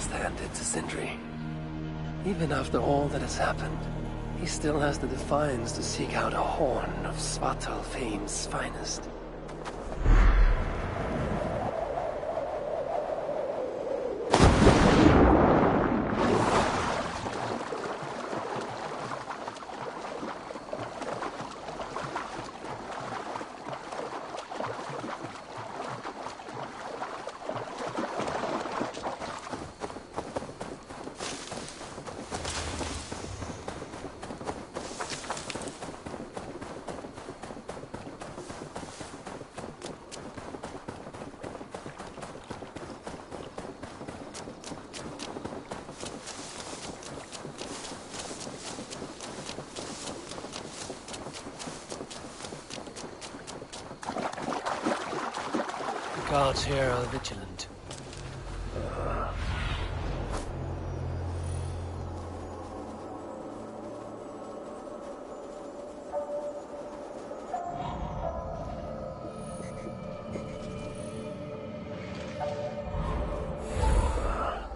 must hand it to Sindri. Even after all that has happened, he still has the defiance to seek out a horn of Svartalfheim's finest. Guards here are vigilant.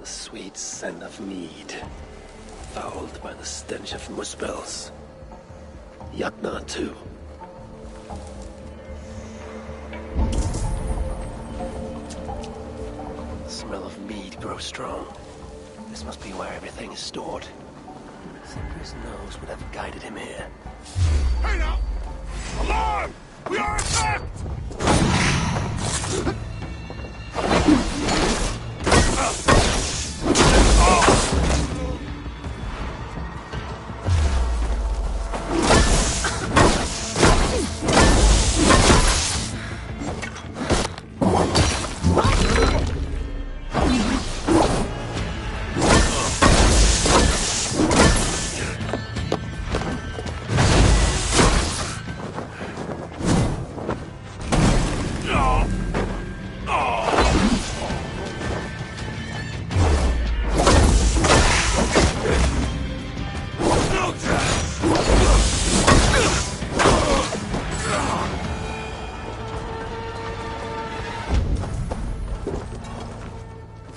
The sweet scent of mead, fouled by the stench of muspels. Yatna too. Grow strong. This must be where everything is stored. Sindri's nose would have guided him here. Hey now! Alarm! We are attacked!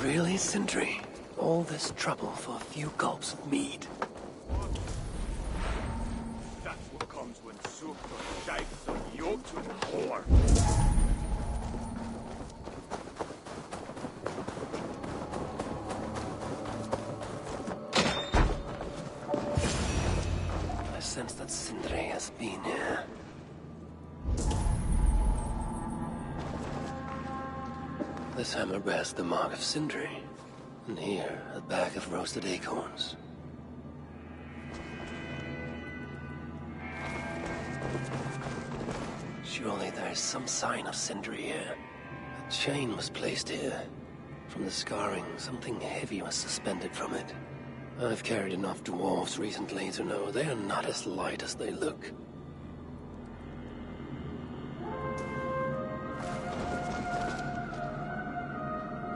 Really, Sindri? All this trouble for a few gulps of mead? That's what comes when Sukta shakes on Jotun whore. I sense that Sindri has been here. This hammer bears the mark of Sindri, and here, a bag of roasted acorns. Surely there is some sign of Sindri here. A chain was placed here. From the scarring, something heavy was suspended from it. I've carried enough dwarves recently to know they are not as light as they look.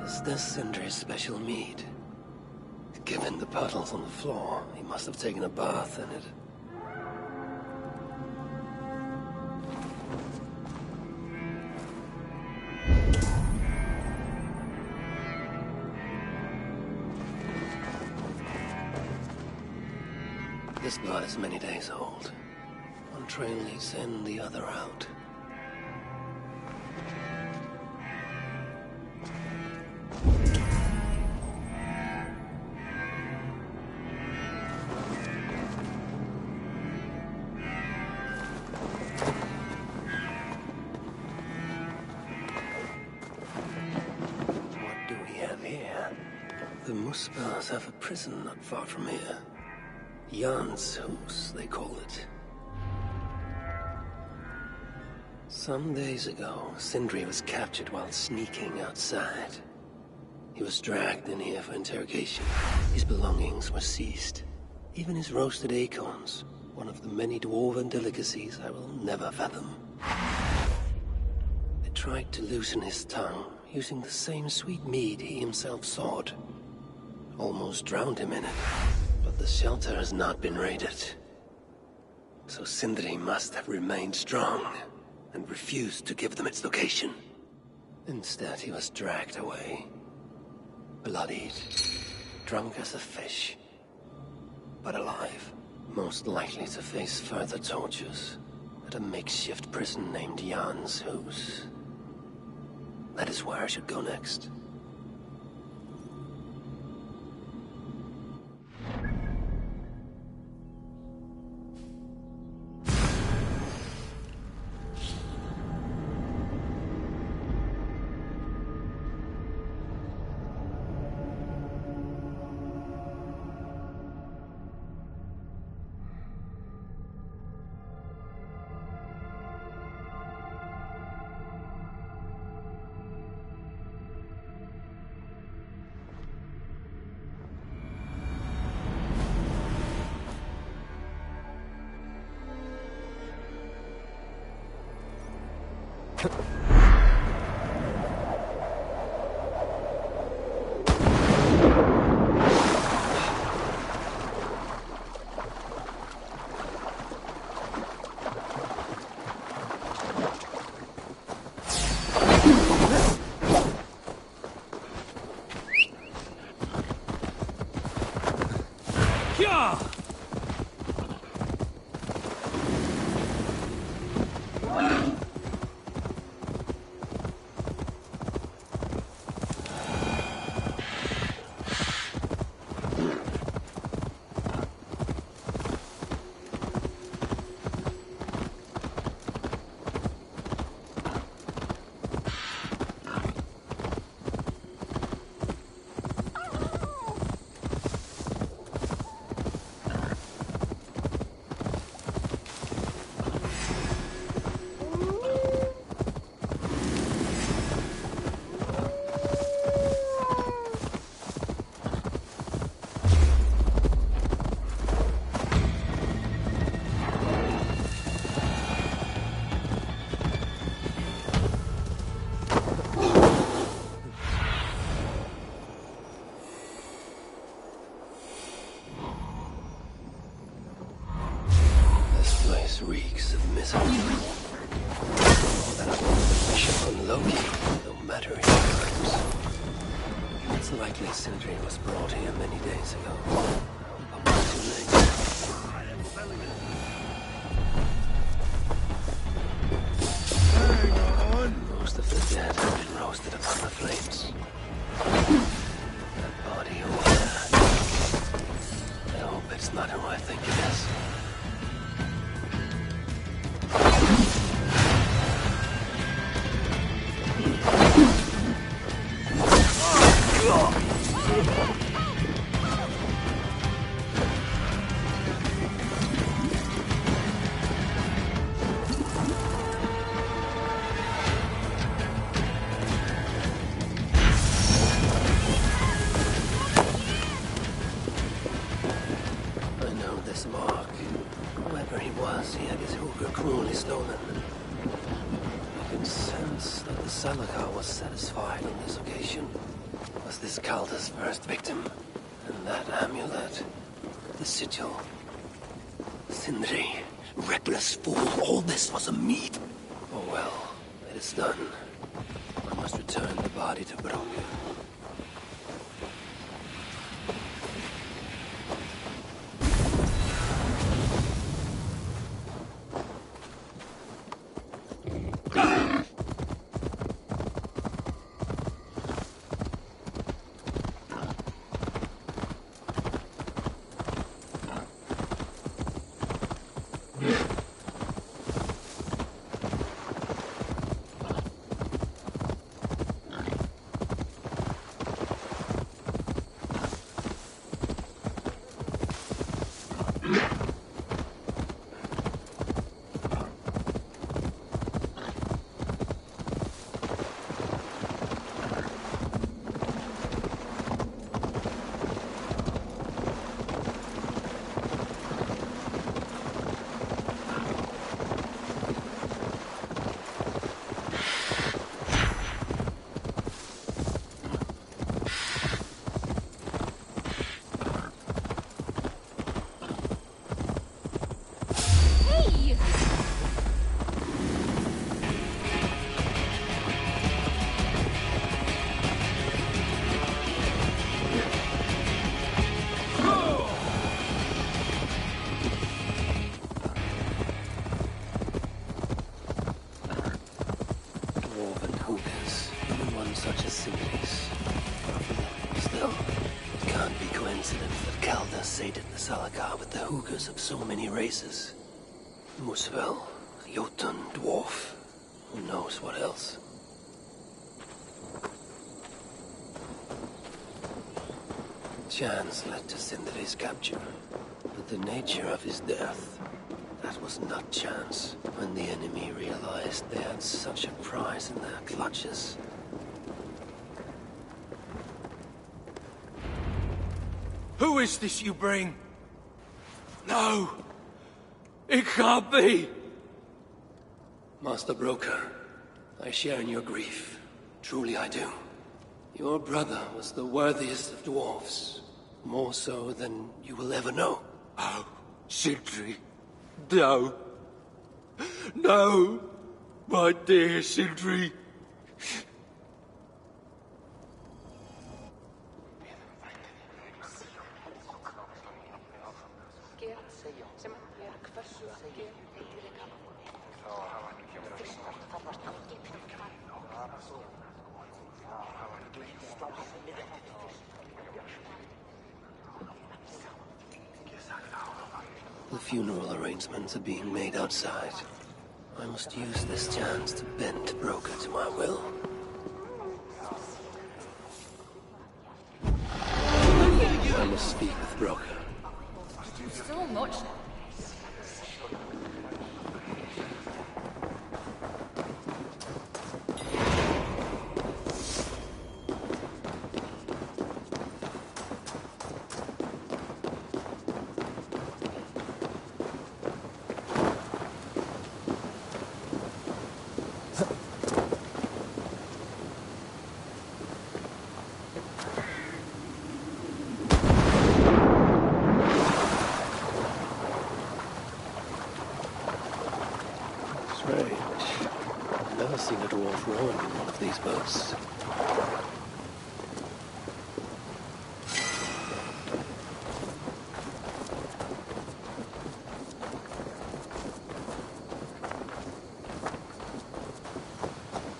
Is this Sindri's special mead? Given the puddles on the floor, he must have taken a bath in it. This blood is many days old. One trail leads in, the other out. The Muspels have a prison not far from here. Jan's Hus, they call it. Some days ago, Sindri was captured while sneaking outside. He was dragged in here for interrogation. His belongings were seized. Even his roasted acorns, one of the many dwarven delicacies I will never fathom. They tried to loosen his tongue, using the same sweet mead he himself sought. Almost drowned him in it, but the shelter has not been raided. So Sindri must have remained strong and refused to give them its location. Instead, he was dragged away. Bloodied, drunk as a fish, but alive. Most likely to face further tortures at a makeshift prison named Jan's Hus. That is where I should go next. Reeks of misery. More than I want to wish upon Loki, no matter his crimes. It's likely Sindri was brought here many days ago. But we're too late. Hang on! Most of the dead have been roasted upon the flames. That body over there. I hope it's not who I think it is. Satisfied on this occasion. Was this Calder's first victim? And that amulet, the sigil. Sindri, reckless fool, all this was a meat. Oh well, it is done. I must return the body to Brok. sated the Salakar with the hookahs of so many races. Musvel, Jotun, Dwarf, who knows what else. Chance led to Sindri's capture, but the nature of his death, that was not chance. When the enemy realized they had such a prize in their clutches. Who is this you bring? No! It can't be! Master Broker, I share in your grief. Truly I do. Your brother was the worthiest of dwarves. More so than you will ever know. Oh, Sindri. No. No! My dear Sindri. The funeral arrangements are being made outside. I must use this chance to bend Broker to my will. I must speak with Broker. So much. Strange. I've never seen a dwarf rowing in one of these boats.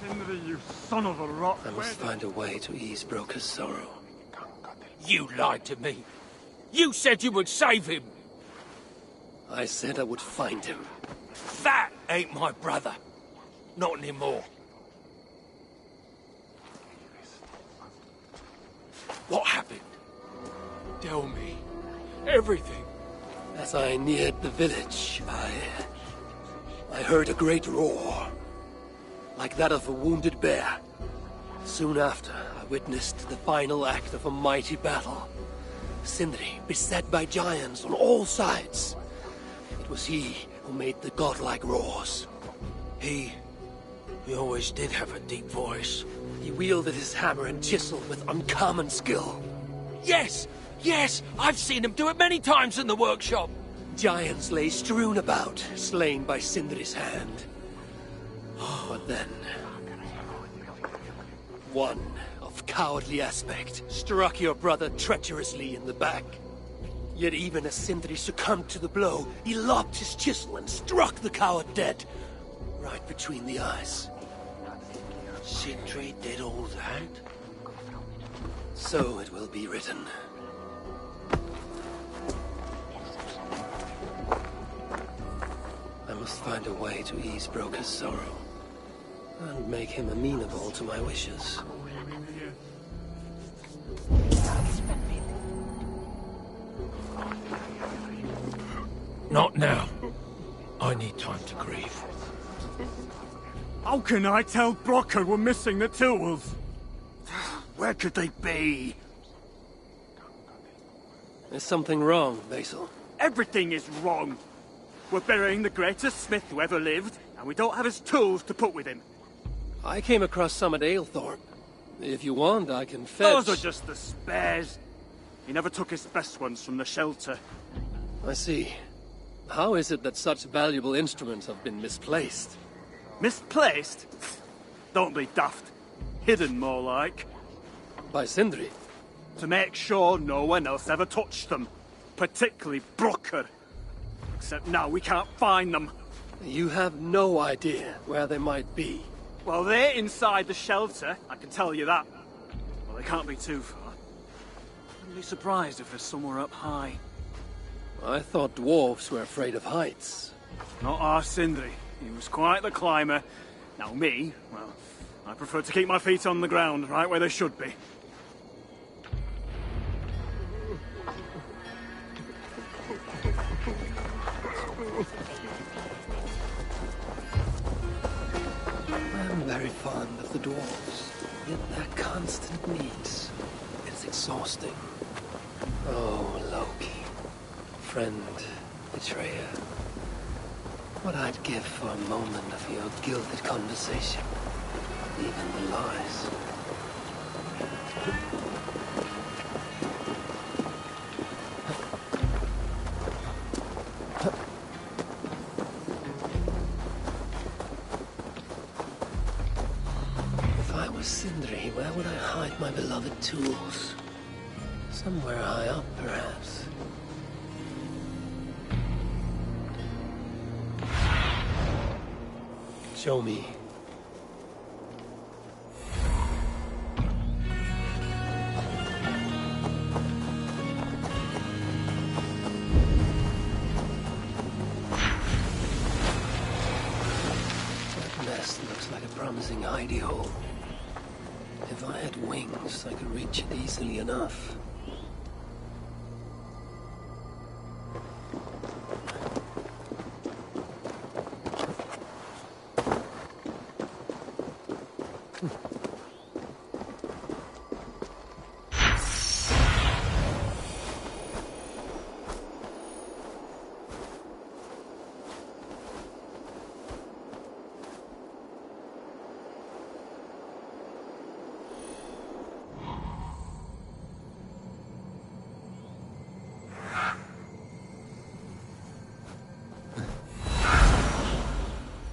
Sindri, you son of a rock! I must find a way to ease Broker's sorrow. You lied to me! You said you would save him! I said I would find him. That ain't my brother. Not anymore. What happened? Tell me. Everything. As I neared the village, I heard a great roar, like that of a wounded bear. Soon after, I witnessed the final act of a mighty battle. Sindri beset by giants on all sides. It was he who made the godlike roars. He always did have a deep voice. He wielded his hammer and chisel with uncommon skill. Yes! Yes! I've seen him do it many times in the workshop. Giants lay strewn about, slain by Sindri's hand. But then, one of cowardly aspect struck your brother treacherously in the back. Yet even as Sindri succumbed to the blow, he lobbed his chisel and struck the coward dead, right between the eyes. Sindri did all that? So it will be written. I must find a way to ease Broker's sorrow, and make him amenable to my wishes. Not now. I need time to grieve. How can I tell Brocker we're missing the tools? Where could they be? Is something wrong, Basil? Everything is wrong. We're burying the greatest smith who ever lived, and we don't have his tools to put with him. I came across some at Aylthorpe. If you want, I can fetch... Those are just the spares. He never took his best ones from the shelter. I see. How is it that such valuable instruments have been misplaced? Misplaced? Don't be daft. Hidden, more like. By Sindri? To make sure no one else ever touched them. Particularly Brocker. Except now we can't find them. You have no idea where they might be. Well, they're inside the shelter, I can tell you that. Well, they can't be too far. I'd be surprised if they're somewhere up high. I thought dwarves were afraid of heights. Not our Sindri. He was quite the climber. Now me, well, I prefer to keep my feet on the ground, right where they should be. I'm very fond of the dwarves, yet their constant needs is exhausting. Oh, Loki. Friend, betrayer. What I'd give for a moment of your gilded conversation. Even the lies. If I was Sindri, where would I hide my beloved tools? Somewhere high up, perhaps. Show me. That nest looks like a promising hidey hole. If I had wings, I could reach it easily enough.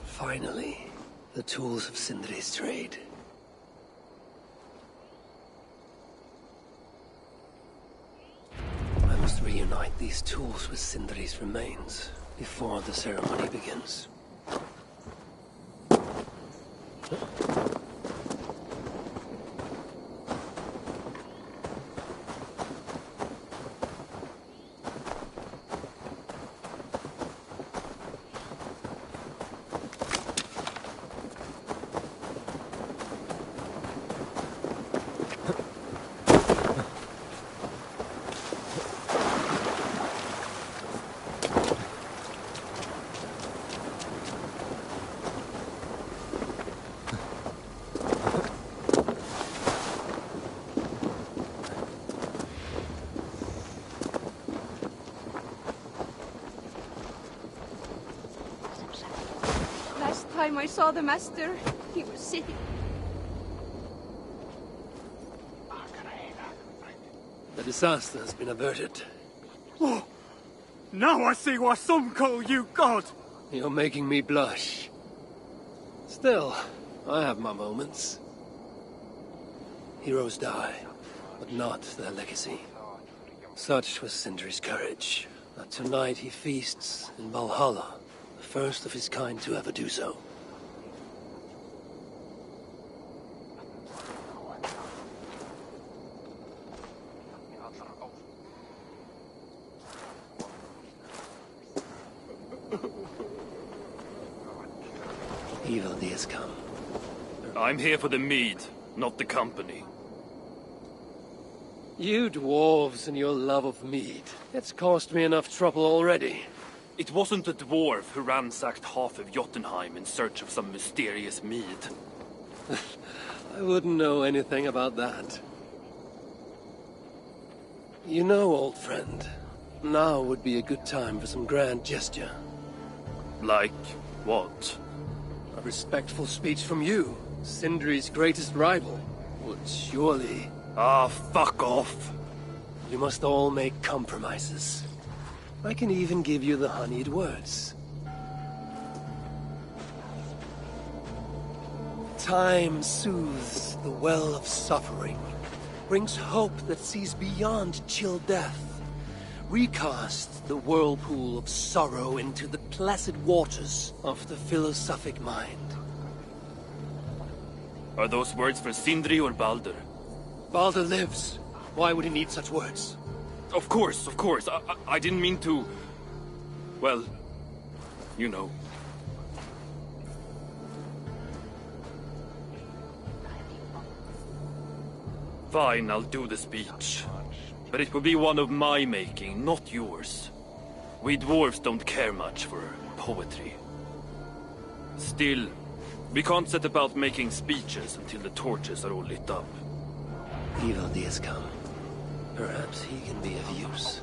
Finally, the tools of Sindri's trade. I must reunite these tools with Sindri's remains before the ceremony begins. Last time I saw the master, he was sitting. The disaster has been averted. Oh, now I see why some call you God. You're making me blush. Still, I have my moments. Heroes die, but not their legacy. Such was Sindri's courage, that tonight he feasts in Valhalla, the first of his kind to ever do so. Evil days come. I'm here for the mead, not the company. You dwarves and your love of mead. It's caused me enough trouble already. It wasn't a dwarf who ransacked half of Jotunheim in search of some mysterious mead. I wouldn't know anything about that. You know, old friend, now would be a good time for some grand gesture. Like what? A respectful speech from you, Sindri's greatest rival, would surely... Ah, fuck off! You must all make compromises. I can even give you the honeyed words. Time soothes the well of suffering, brings hope that sees beyond chill death, recasts the whirlpool of sorrow into the placid waters of the philosophic mind. Are those words for Sindri or Baldur? Baldur lives. Why would he need such words? Of course. I didn't mean to well, you know. Fine, I'll do the speech. But it will be one of my making, not yours. We dwarves don't care much for poetry. Still, we can't set about making speeches until the torches are all lit up. Ivaldi has come. Perhaps he can be of use.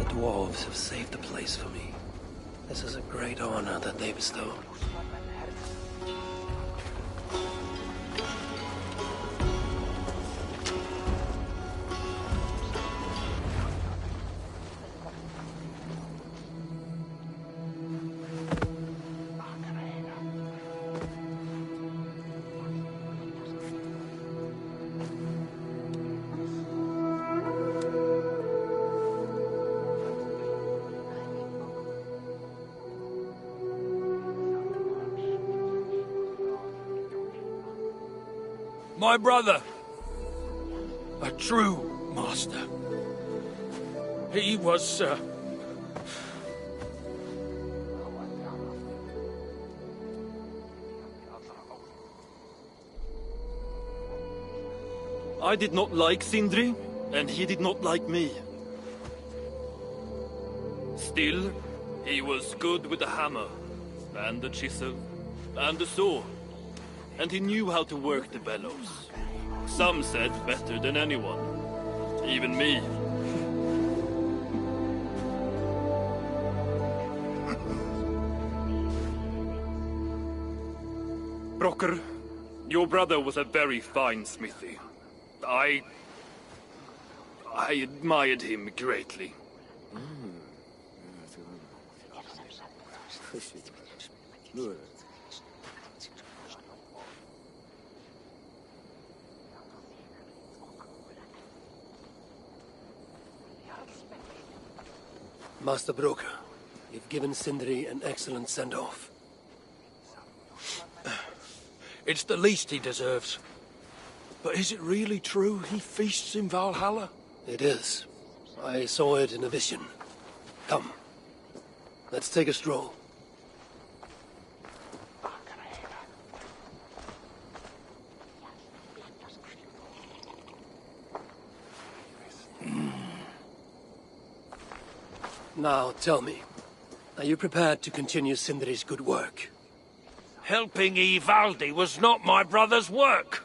Dwarves have saved the place for me. This is a great honor that they bestow. My brother. A true master. He was, I did not like Sindri, and he did not like me. Still, he was good with the hammer, and the chisel, and the saw. And he knew how to work the bellows. Some said better than anyone. Even me. Brocker, your brother was a very fine smithy. I admired him greatly. Master Broker, you've given Sindri an excellent send-off. It's the least he deserves. But is it really true he feasts in Valhalla? It is. I saw it in a vision. Come. Let's take a stroll. Now, tell me, are you prepared to continue Sindri's good work? Helping Ivaldi was not my brother's work.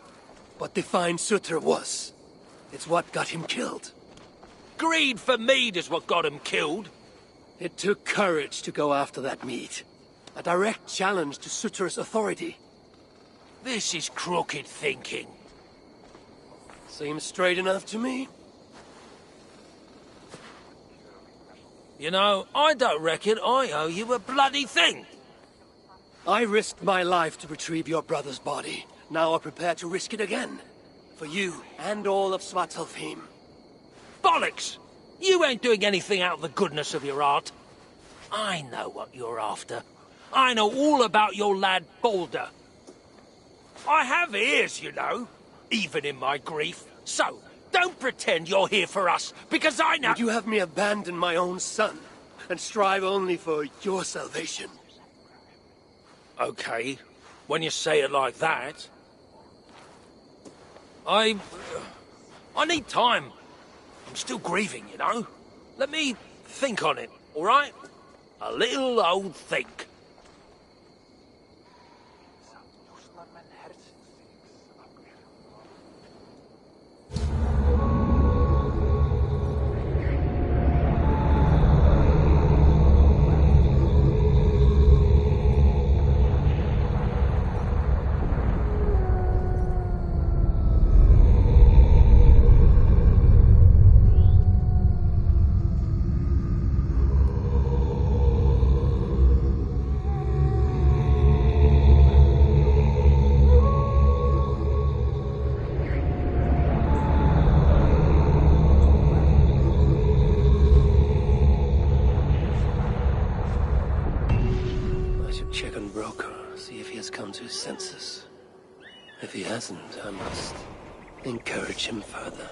What defined Sutra was. It's what got him killed. Greed for mead is what got him killed. It took courage to go after that mead. A direct challenge to Sutra's authority. This is crooked thinking. Seems straight enough to me. You know, I don't reckon I owe you a bloody thing. I risked my life to retrieve your brother's body. Now I'm prepared to risk it again. For you and all of Svartalfheim. Bollocks! You ain't doing anything out of the goodness of your heart. I know what you're after. I know all about your lad Balder. I have ears, you know, even in my grief. So, don't pretend you're here for us, because I know— Would you have me abandon my own son, and strive only for your salvation? Okay, when you say it like that. I need time. I'm still grieving, you know. Let me think on it, all right? A little old think. Check on Broker, see if he has come to his senses. If he hasn't, I must encourage him further.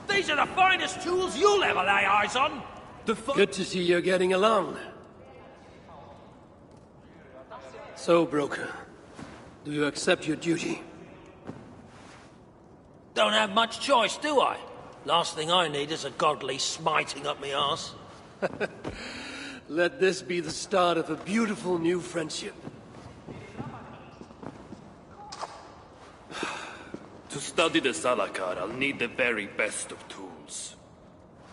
These are the finest tools you'll ever lay eyes on. Good to see you're getting along. So, Broker, do you accept your duty? Don't have much choice, do I? Last thing I need is a godly smiting up me arse. Let this be the start of a beautiful new friendship. To study the Salakar, I'll need the very best of tools.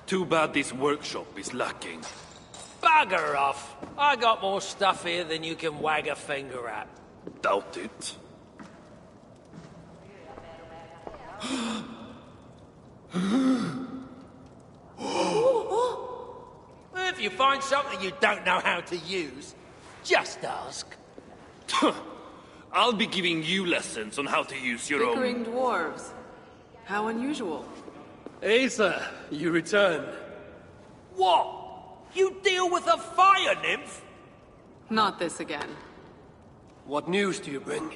Too bad this workshop is lacking. Bugger off! I got more stuff here than you can wag a finger at. Doubt it. If you find something you don't know how to use, just ask. I'll be giving you lessons on how to use your own... Bickering dwarves. How unusual. Asa, you return. What? You deal with a fire nymph? Not this again. What news do you bring?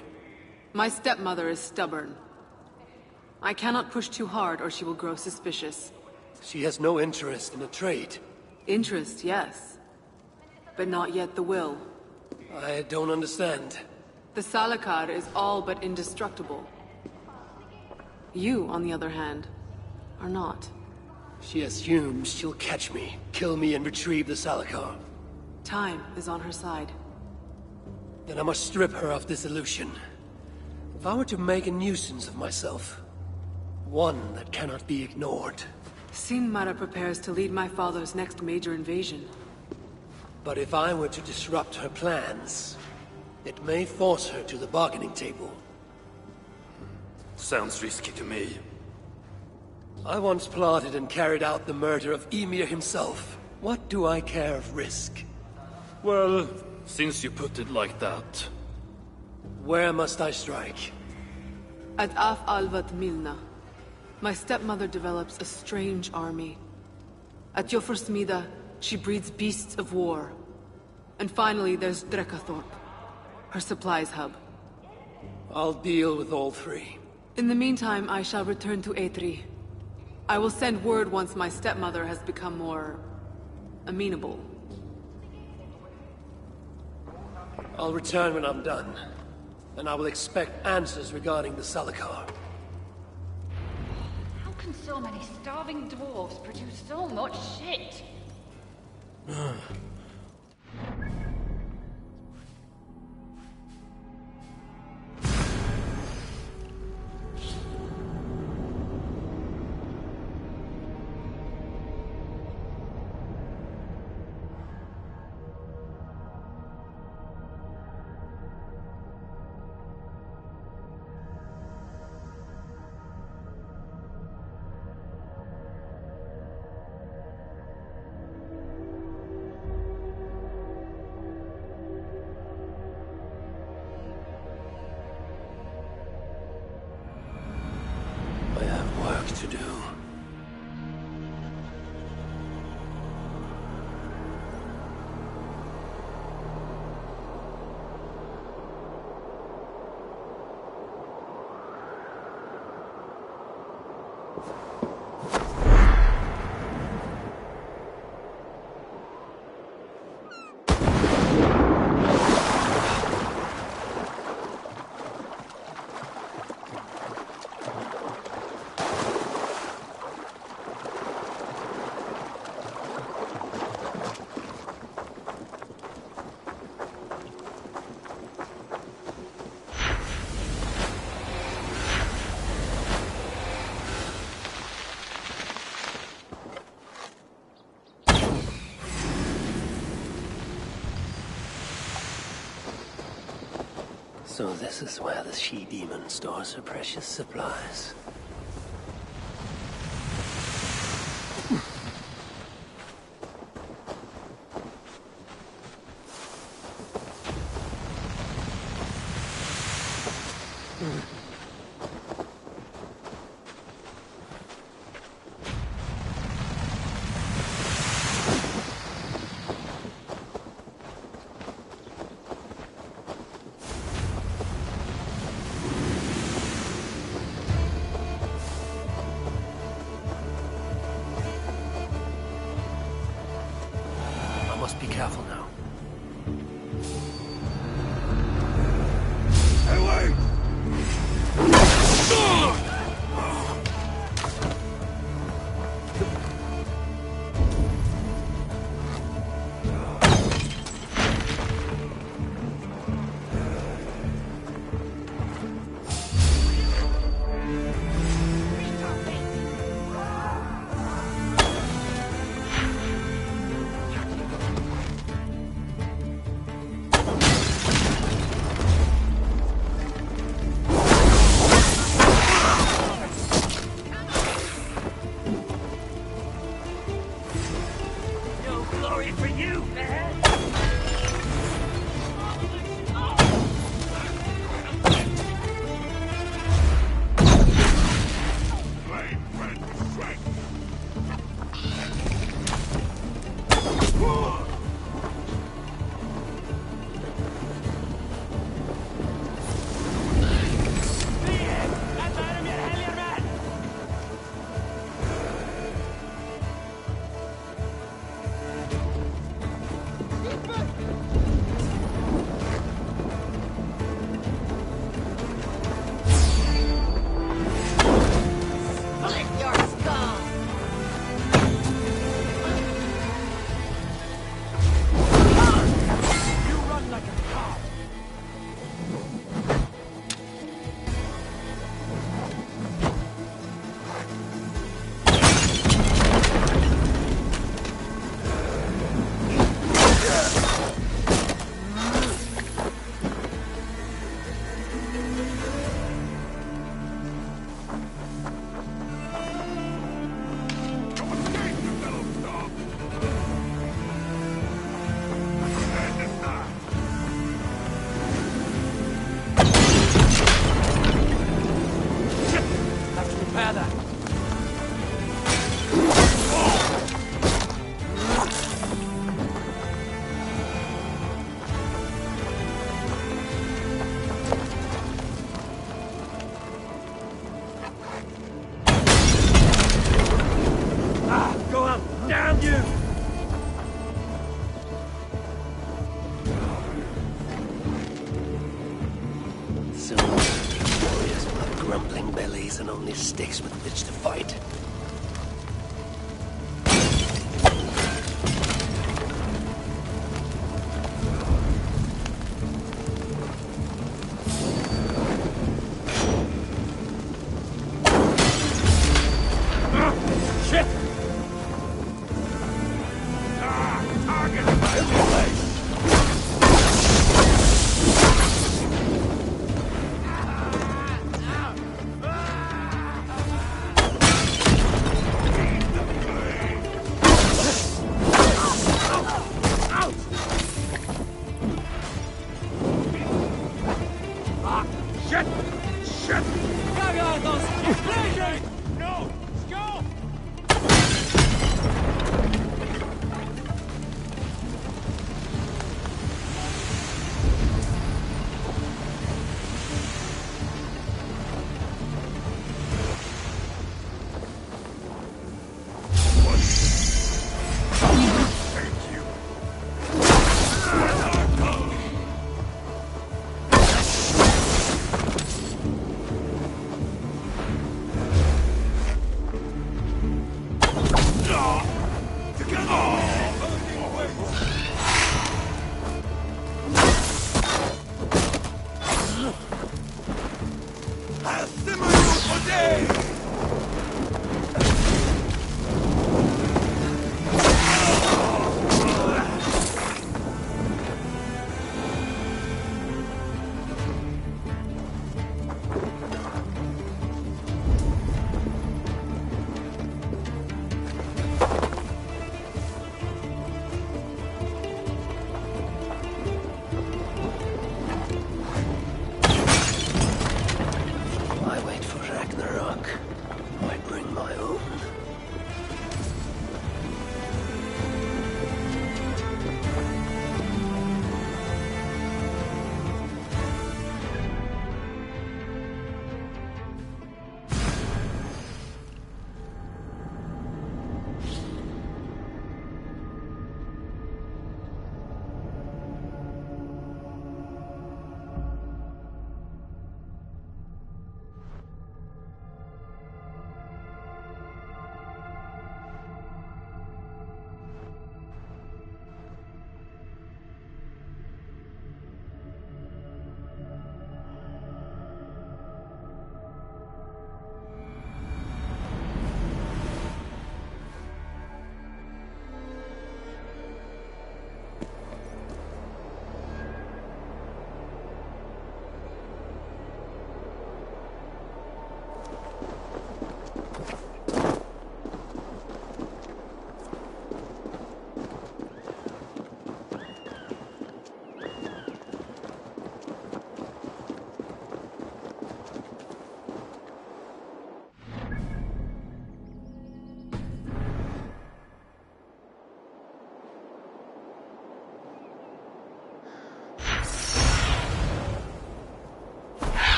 My stepmother is stubborn. I cannot push too hard or she will grow suspicious. She has no interest in a trade. Interest, yes. But not yet the will. I don't understand. The Salakar is all but indestructible. You, on the other hand, are not. She assumes she'll catch me, kill me, and retrieve the Salakar. Time is on her side. Then I must strip her of this illusion. If I were to make a nuisance of myself, One that cannot be ignored. Sinmara prepares to lead my father's next major invasion. But if I were to disrupt her plans, it may force her to the bargaining table. Sounds risky to me. I once plotted and carried out the murder of Ymir himself. What do I care of risk? Well, since you put it like that... Where must I strike? At Af Alvat Milna, my stepmother develops a strange army. At Jofursmida, she breeds beasts of war. And finally, there's Drekathorp, her supplies hub. I'll deal with all three. In the meantime, I shall return to Eitri. I will send word once my stepmother has become more... amenable. I'll return when I'm done. And I will expect answers regarding the Salakar. How can so many starving dwarves produce so much shit? I have work to do. So this is where the she-demon stores her precious supplies. and only sticks with which to fight.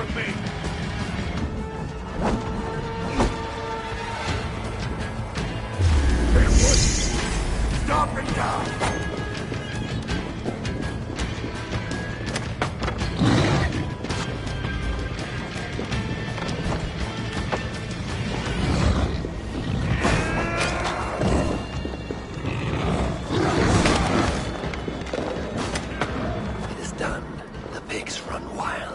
from me! Stop him down! It is done. The pigs run wild.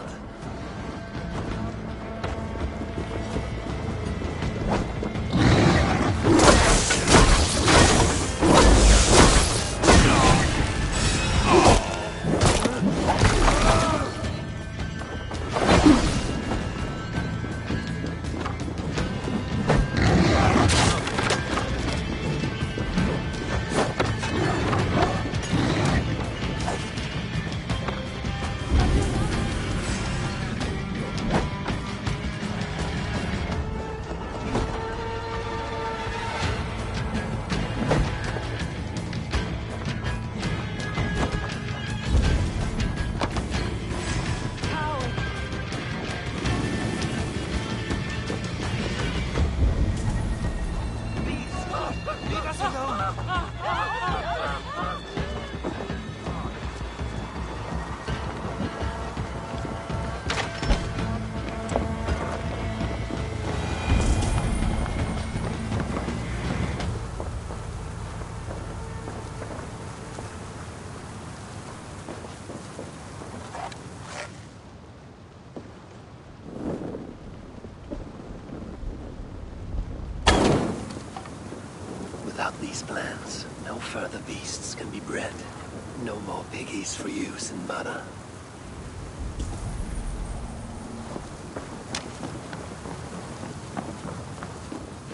Without these plans, no further beasts can be bred. No more piggies for you, Sinbad.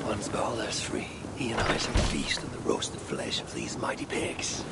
Once Balder's free, he and I shall feast on the roasted flesh of these mighty pigs.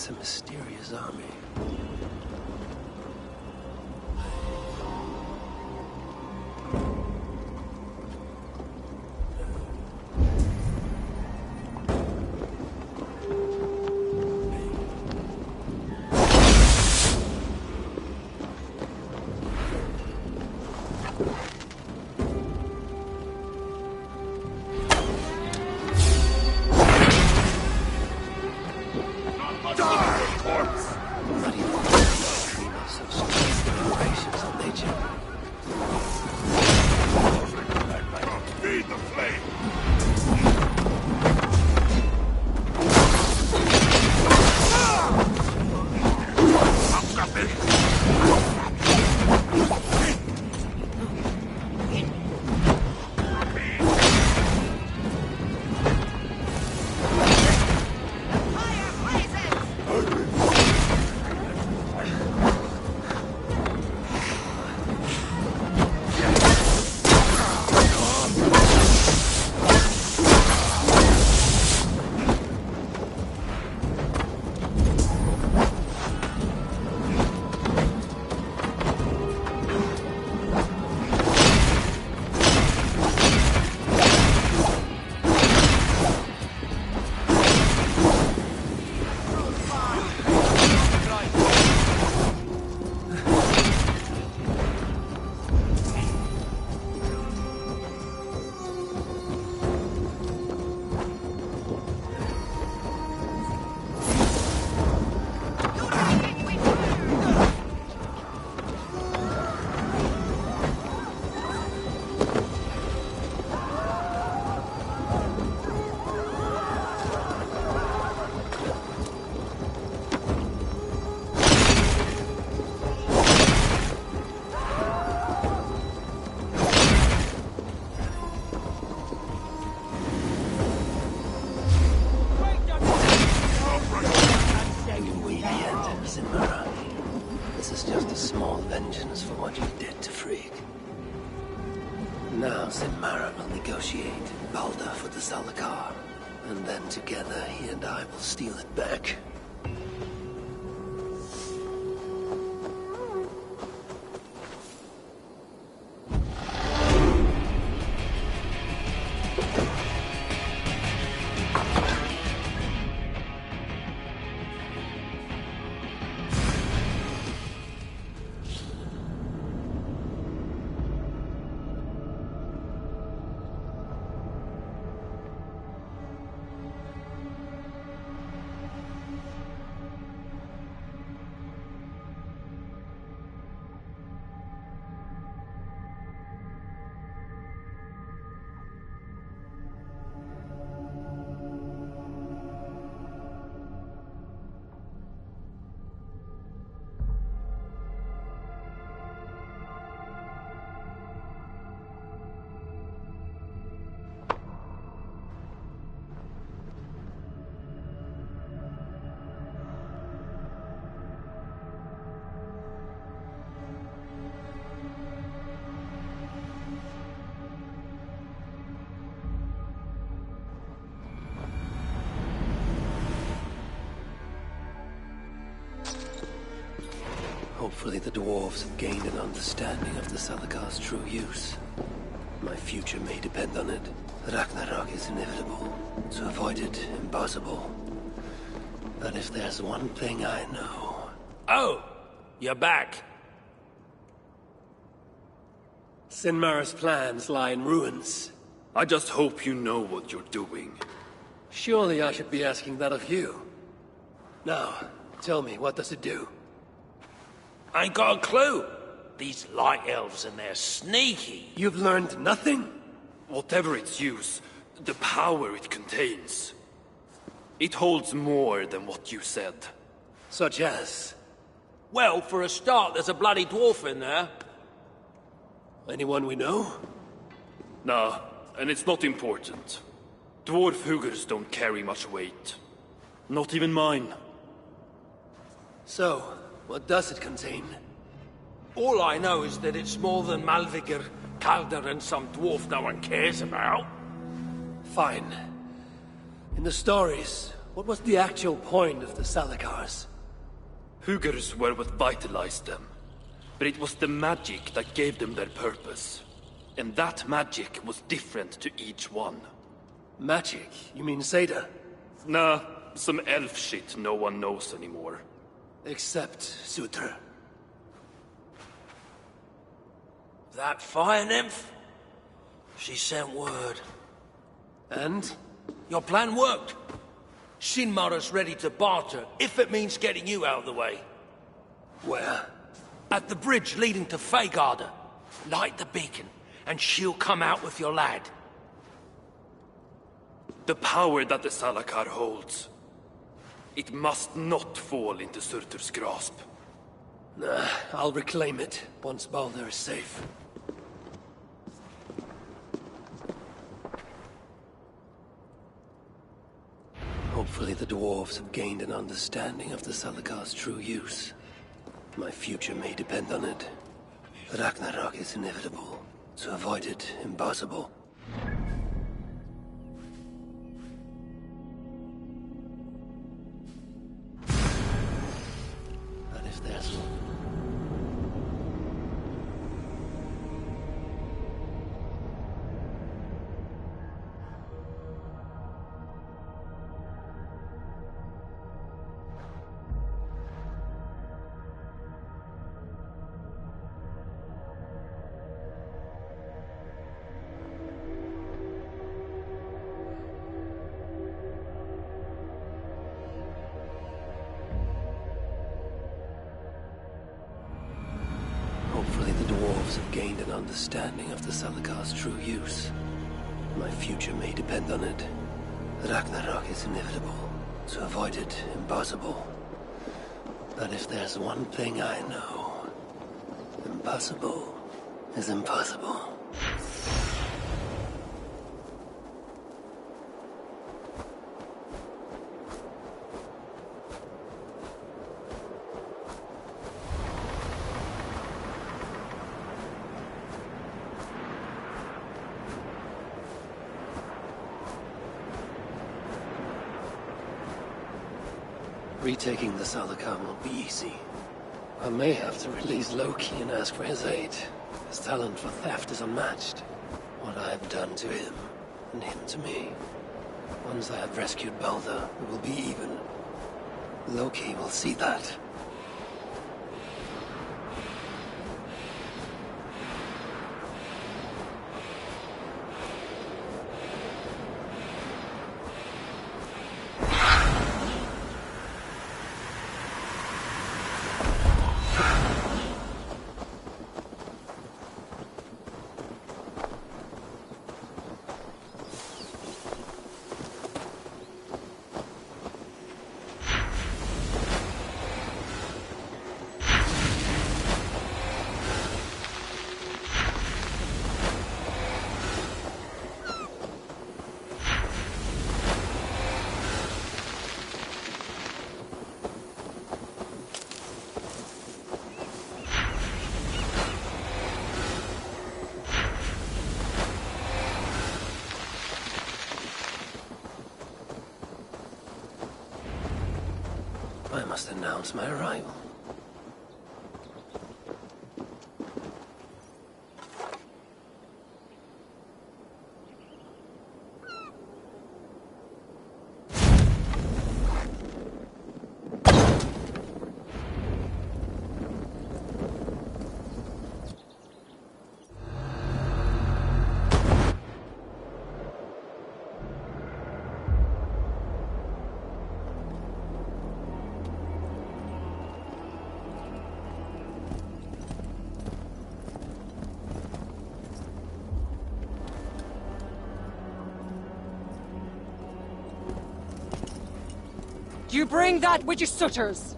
A mysterious army. small vengeance for what you did to Frigg. Now Sinmara will negotiate Balder for the Salakar, and then together he and I will steal it back. Hopefully the dwarves have gained an understanding of the Salakar's true use. My future may depend on it. Ragnarok is inevitable. To avoid it, impossible. But if there's one thing I know... Oh! You're back. Sinmara's plans lie in ruins. I just hope you know what you're doing. Surely I should be asking that of you. Now, tell me, what does it do? I ain't got a clue. These light elves and they're sneaky. You've learned nothing? Whatever its use, the power it contains. It holds more than what you said. Such as? Well, for a start, there's a bloody dwarf in there. Anyone we know? Nah, and it's not important. Dwarf Hugers don't carry much weight. Not even mine. So, what does it contain? All I know is that it's more than Malvigur, Calder, and some dwarf no one cares about. Fine. In the stories, what was the actual point of the Salakars? Hugers were what vitalized them. But it was the magic that gave them their purpose. And that magic was different to each one. Magic? You mean Seda? Nah, some elf shit no one knows anymore. Except Sutra. That fire nymph? She sent word. And? Your plan worked. Sinmara's ready to barter, if it means getting you out of the way. Where? At the bridge leading to Feygarda. Light the beacon, and she'll come out with your lad. The power that the Salakar holds. It must not fall into Surtur's grasp. Nah, I'll reclaim it once Balder is safe. Hopefully the dwarves have gained an understanding of the Salakar's true use. My future may depend on it. Ragnarok is inevitable. To avoid it, impossible. But if there's one... Hopefully the dwarves have gained an understanding of the Salakar's true use. My future may depend on it. Ragnarok is inevitable. To avoid it, impossible. But if there's one thing I know, impossible is impossible. Retaking the Salakam won't be easy. I may have to release Loki and ask for his aid. His talent for theft is unmatched. What I have done to him, and him to me. Once I have rescued Balder, we will be even. Loki will see that. I must announce my arrival. Do you bring that which is Sutter's?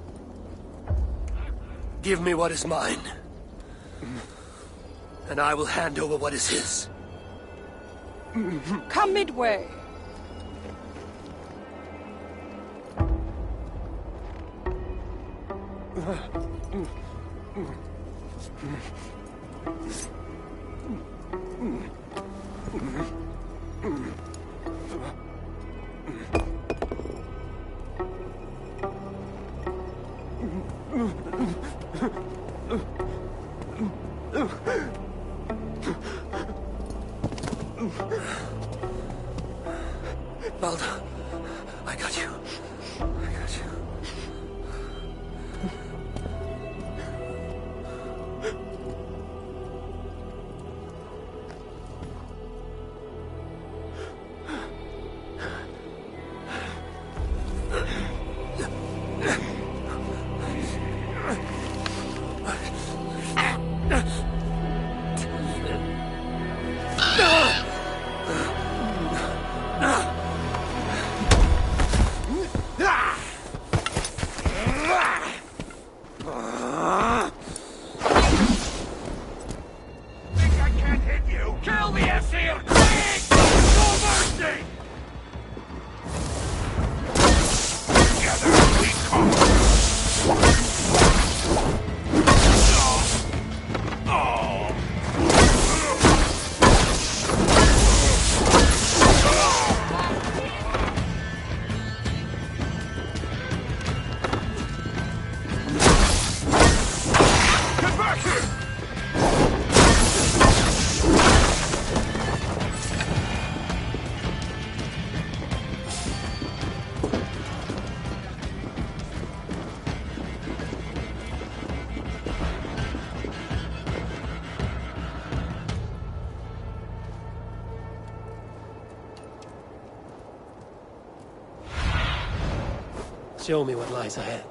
Give me what is mine, and I will hand over what is his. Come midway. Balder, I got you. I got you. Show me what lies ahead.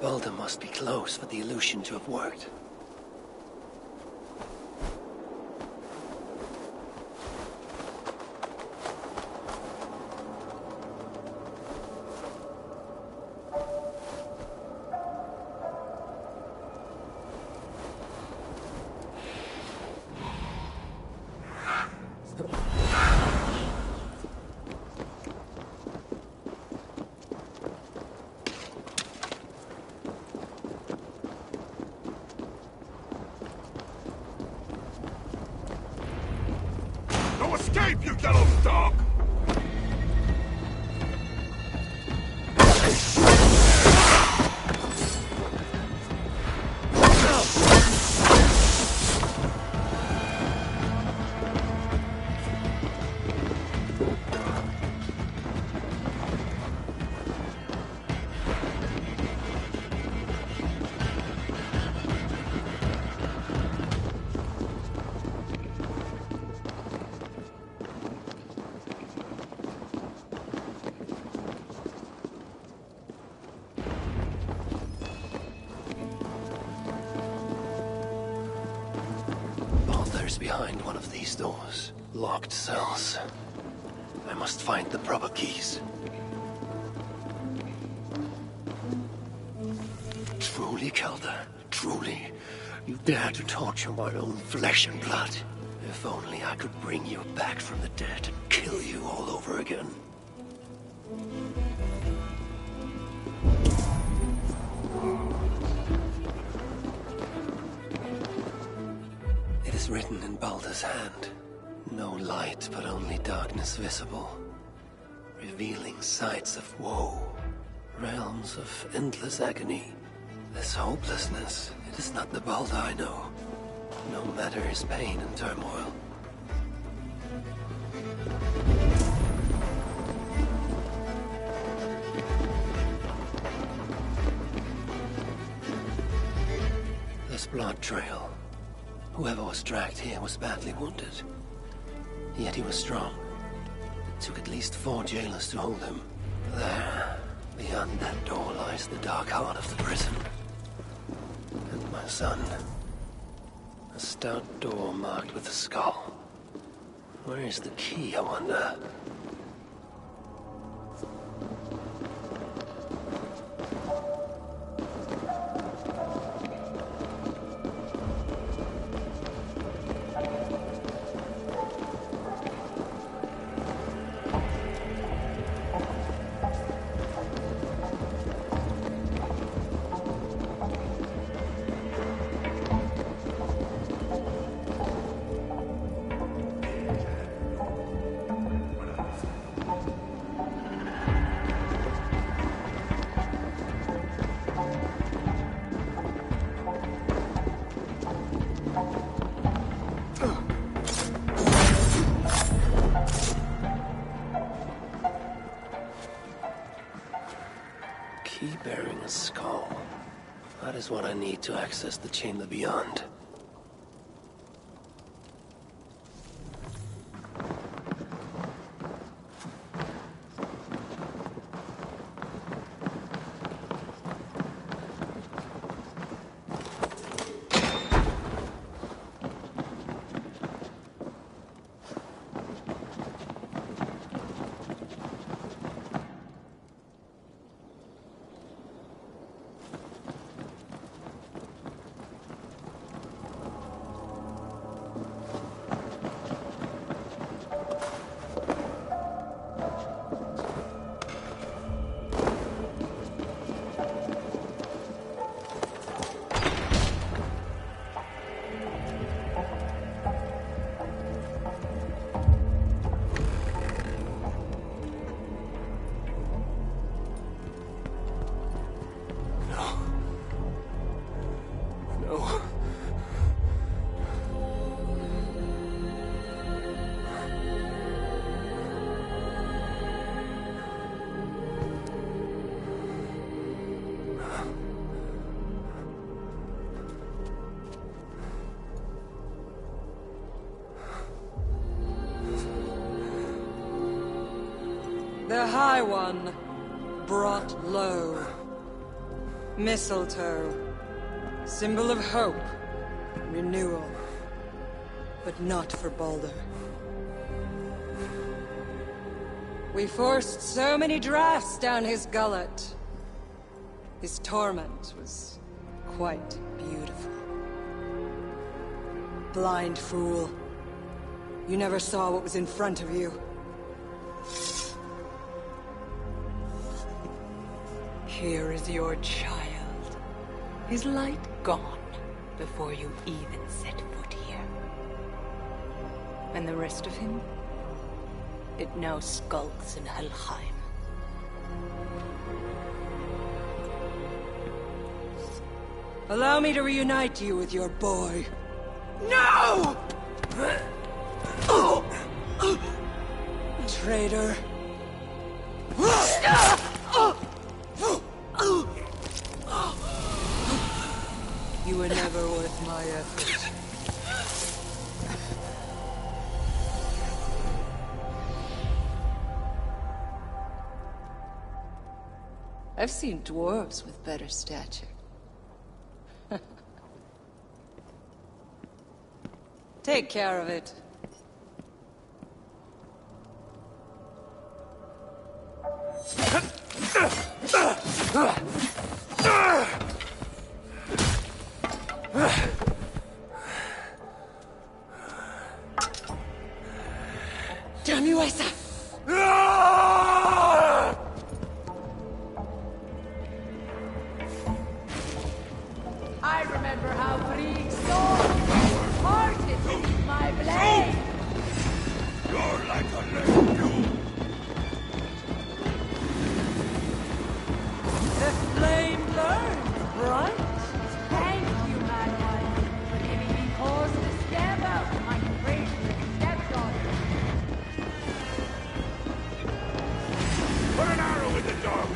Balder must be close for the illusion to have worked. No escape, you yellow dog! Balder's behind one of these doors. Locked cells. I must find the proper keys. Truly, Calder, truly, you dare to torture my own flesh and blood. If only I could bring you back from the dead and kill you all over again. It is written in Balder's hand. No light, but only darkness visible. Revealing sights of woe. Realms of endless agony. This hopelessness, it is not the Balder I know. No matter his pain and turmoil. This blood trail. Whoever was dragged here was badly wounded. Yet he was strong. It took at least 4 jailers to hold him. There, beyond that door, lies the dark heart of the prison. And my son. A stout door marked with a skull. Where is the key, I wonder? Key bearing a skull. That is what I need to access the chamber beyond. The High One, brought low. Mistletoe. Symbol of hope. Renewal. But not for Baldur. We forced so many drafts down his gullet. His torment was quite beautiful. Blind fool. You never saw what was in front of you. Here is your child. His light gone before you even set foot here. And the rest of him? It now skulks in Helheim. Allow me to reunite you with your boy. No! Traitor. You were never worth my effort. I've seen dwarves with better stature. Take care of it. Damn you, Asa! I remember how Krieg's sword parted beneath my blade. You're like a little The flame burns bright. Thank you, my wife, for giving me cause to stab out my gracious stepdaughter. Put an arrow in the dog!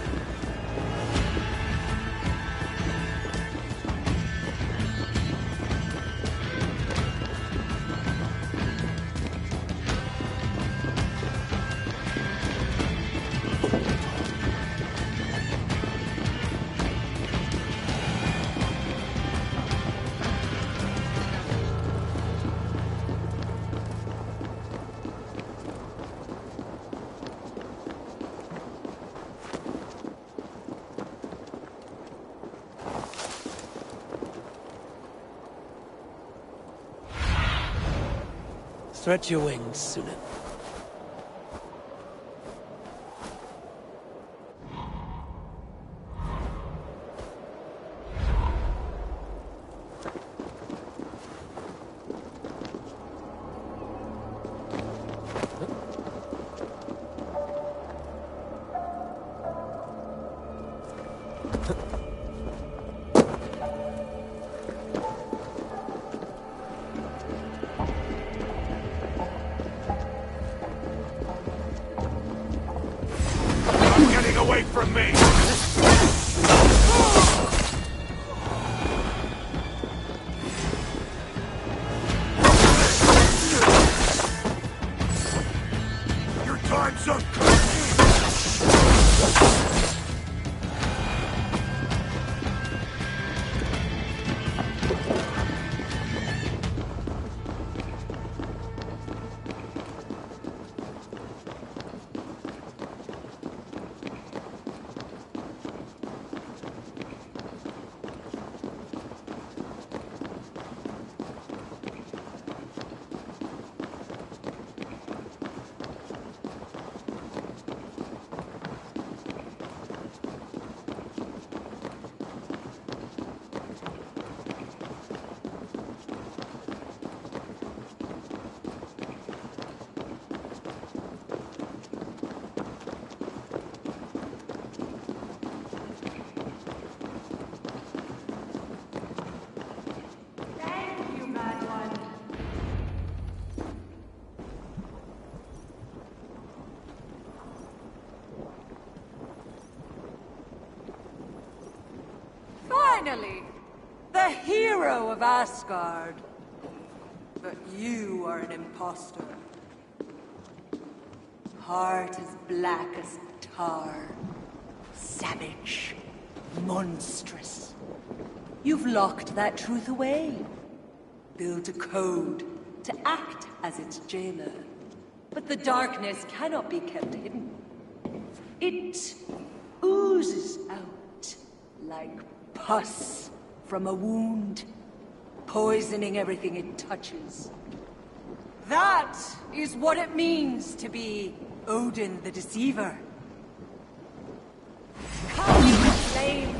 Stretch your wings, Sunan. Getting away from me! Your time's up! Thank you, mad one. Finally! The hero of Asgard. But you are an imposter. Heart as black as tar. Savage. Monstrous. You've locked that truth away. Built a code to act as its jailer. But the darkness cannot be kept hidden. It oozes out like pus from a wound, poisoning everything it touches. That is what it means to be Odin the Deceiver. Come, flame!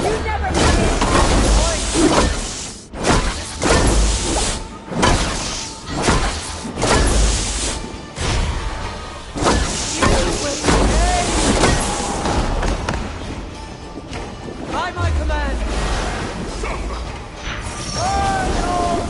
You never forget your voice! By my command! Oh, no!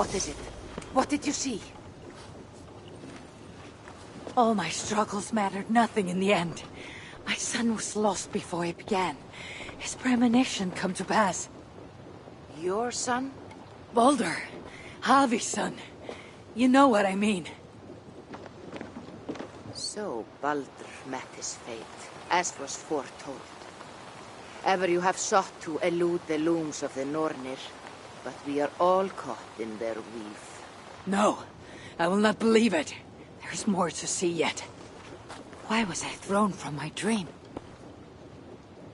What is it? What did you see? All my struggles mattered nothing in the end. My son was lost before it began. His premonition come to pass. Your son? Baldur, Halvi's son. You know what I mean. So Baldur met his fate, as was foretold. Ever you have sought to elude the looms of the Nornir, but we are all caught in their weave. No, I will not believe it. There's more to see yet. Why was I thrown from my dream?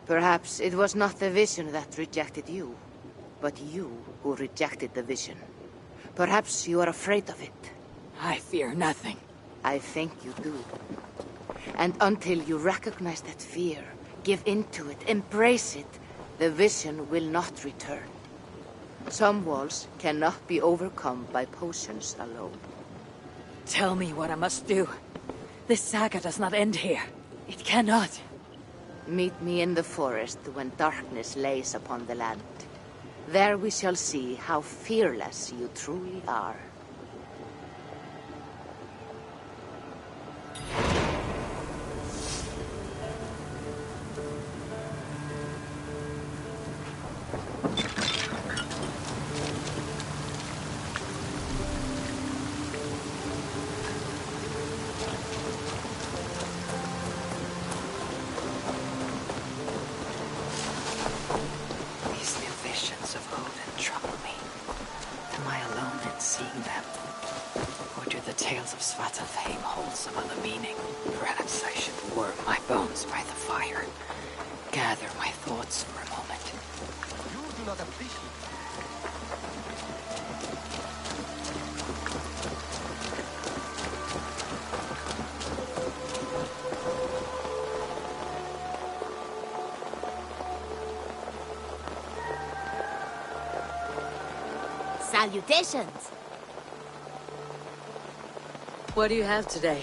Perhaps it was not the vision that rejected you, but you who rejected the vision. Perhaps you are afraid of it. I fear nothing. I think you do. And until you recognize that fear, give in to it, embrace it, the vision will not return. Some walls cannot be overcome by potions alone. Tell me what I must do. This saga does not end here. It cannot. Meet me in the forest when darkness lays upon the land. There we shall see how fearless you truly are. These new visions of Odin trouble me. Am I alone in seeing them? Or do the tales of Svartalfheim hold some other meaning? Perhaps I should warm my bones by the fire. Gather my thoughts for a moment. You do not appreciate Salutations! What do you have today?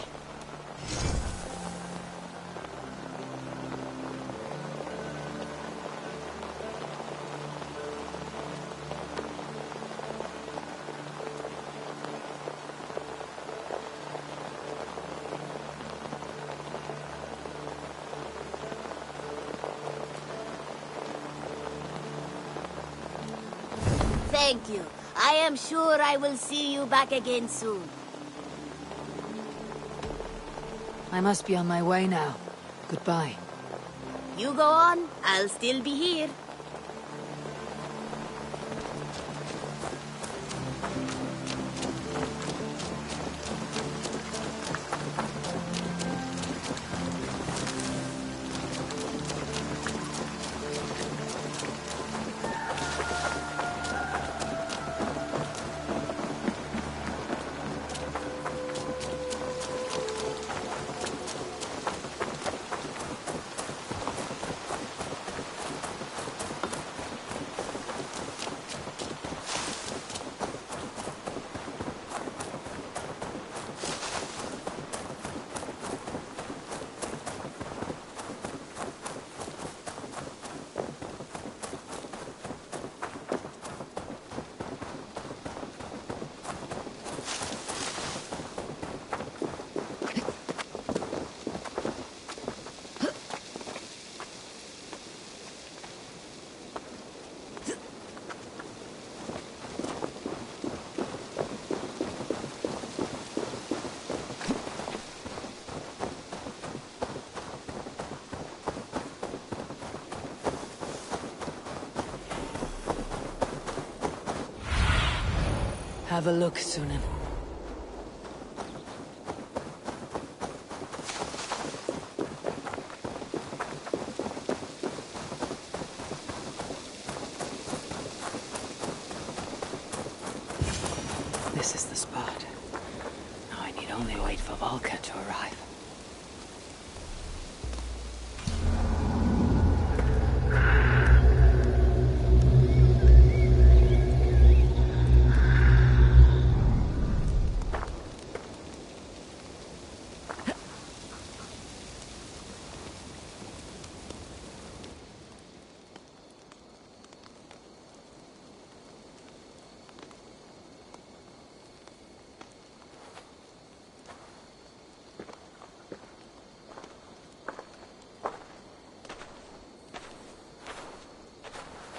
Thank you. I am sure I will see you back again soon. I must be on my way now. Goodbye. You go on, I'll still be here. Have a look, Sunan. This is the spot. Now I need only wait for Volker to arrive.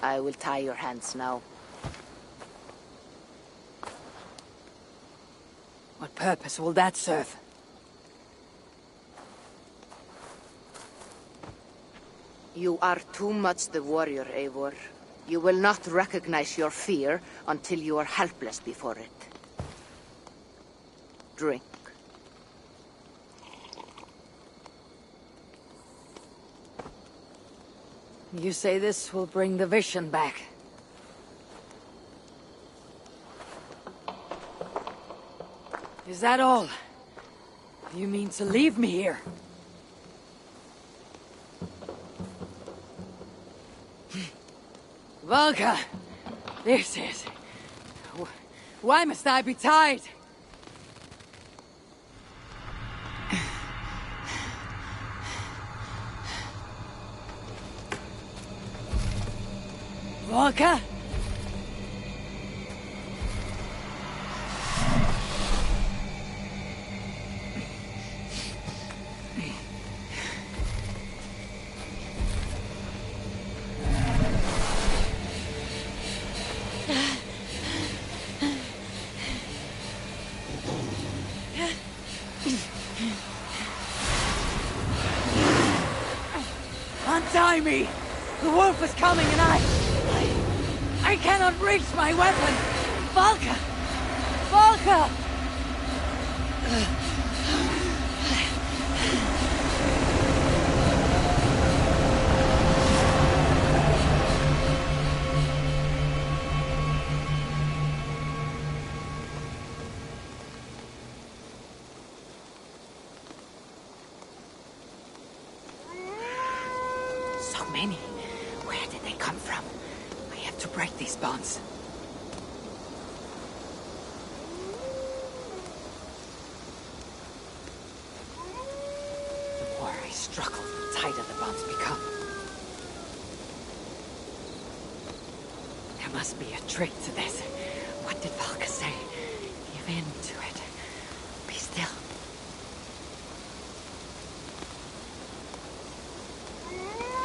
I will tie your hands now. What purpose will that serve? You are too much the warrior, Eivor. You will not recognize your fear until you are helpless before it. Drink. You say this will bring the vision back? Is that all? You mean to leave me here? Valka! This is... Why must I be tied? Valka? Untie me! The wolf is coming and I cannot reach my weapon! Valka! Valka! So many. Where did they come from? I have to break these bonds. The more I struggle, the tighter the bonds become. There must be a trick to this. What did Valka say? Give in to it. Be still.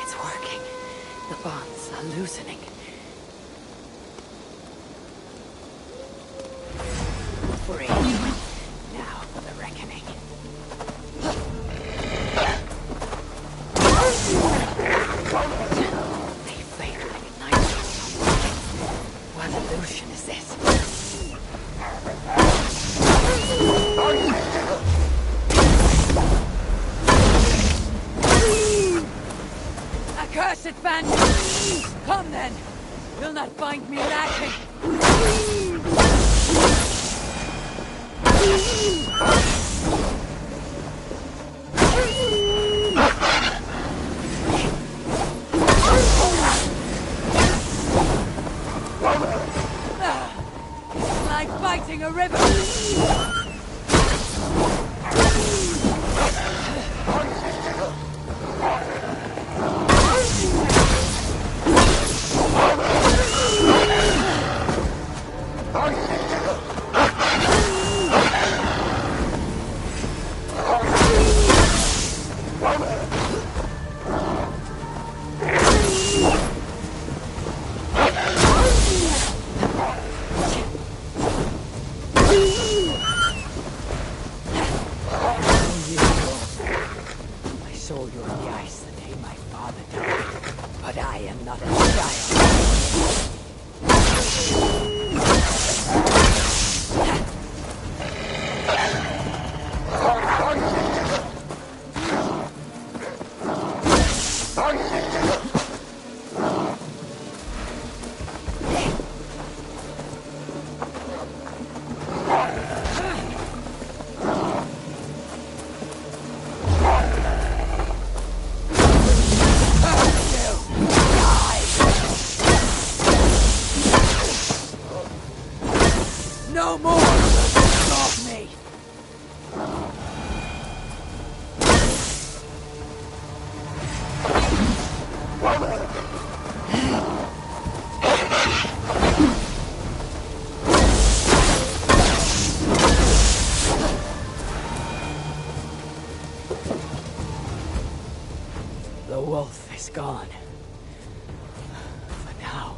It's working. The bonds are loosening. Free. Now for the reckoning. They fade like a knife. What illusion is this? Accursed phantom! Come then! You'll not find me lacking! It's like fighting a river! I saw you on the ice the day my father died, but I am not a child. No more will stop me! The wolf is gone. For now.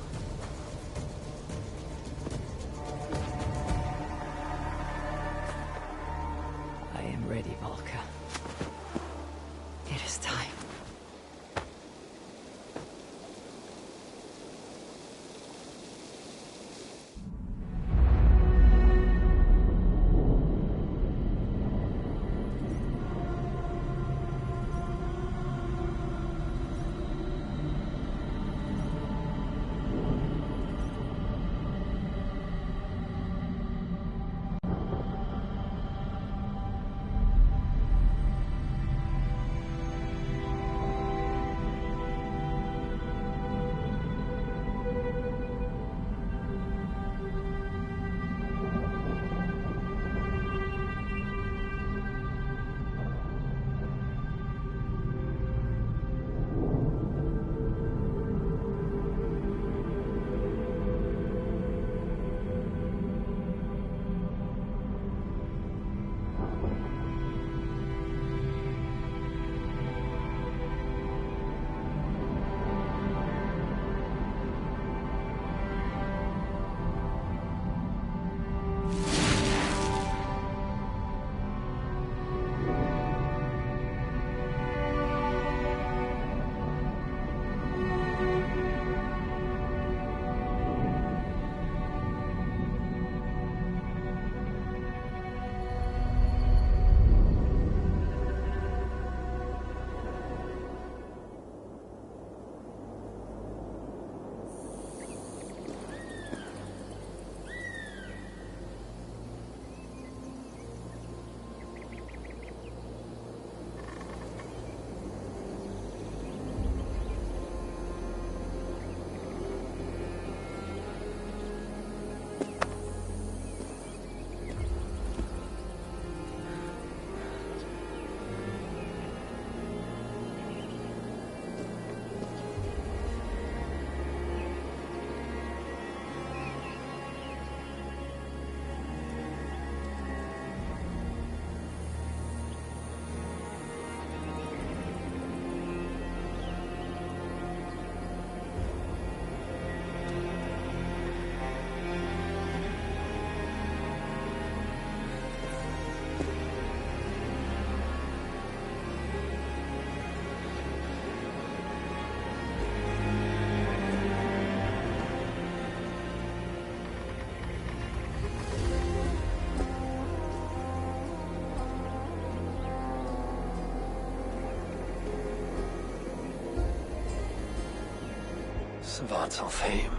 Svartalfheim,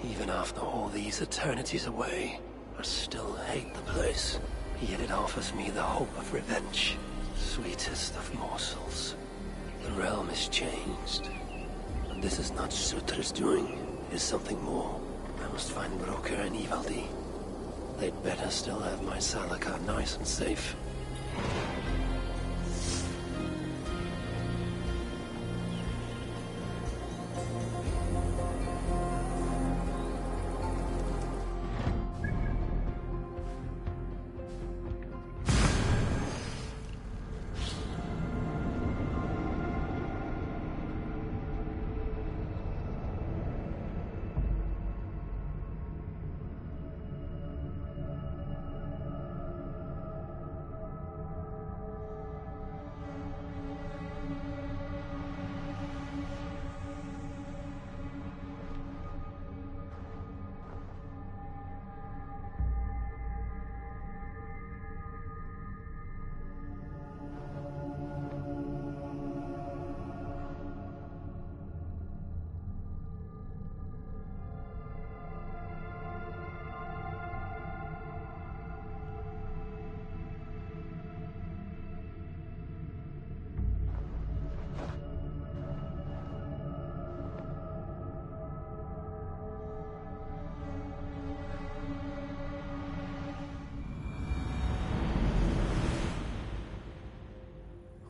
even after all these eternities away, I still hate the place. Yet it offers me the hope of revenge. Sweetest of morsels. The realm is changed. And this is not Sutra's doing. It is something more. I must find Broker and Ivaldi. They'd better still have my Salakar nice and safe.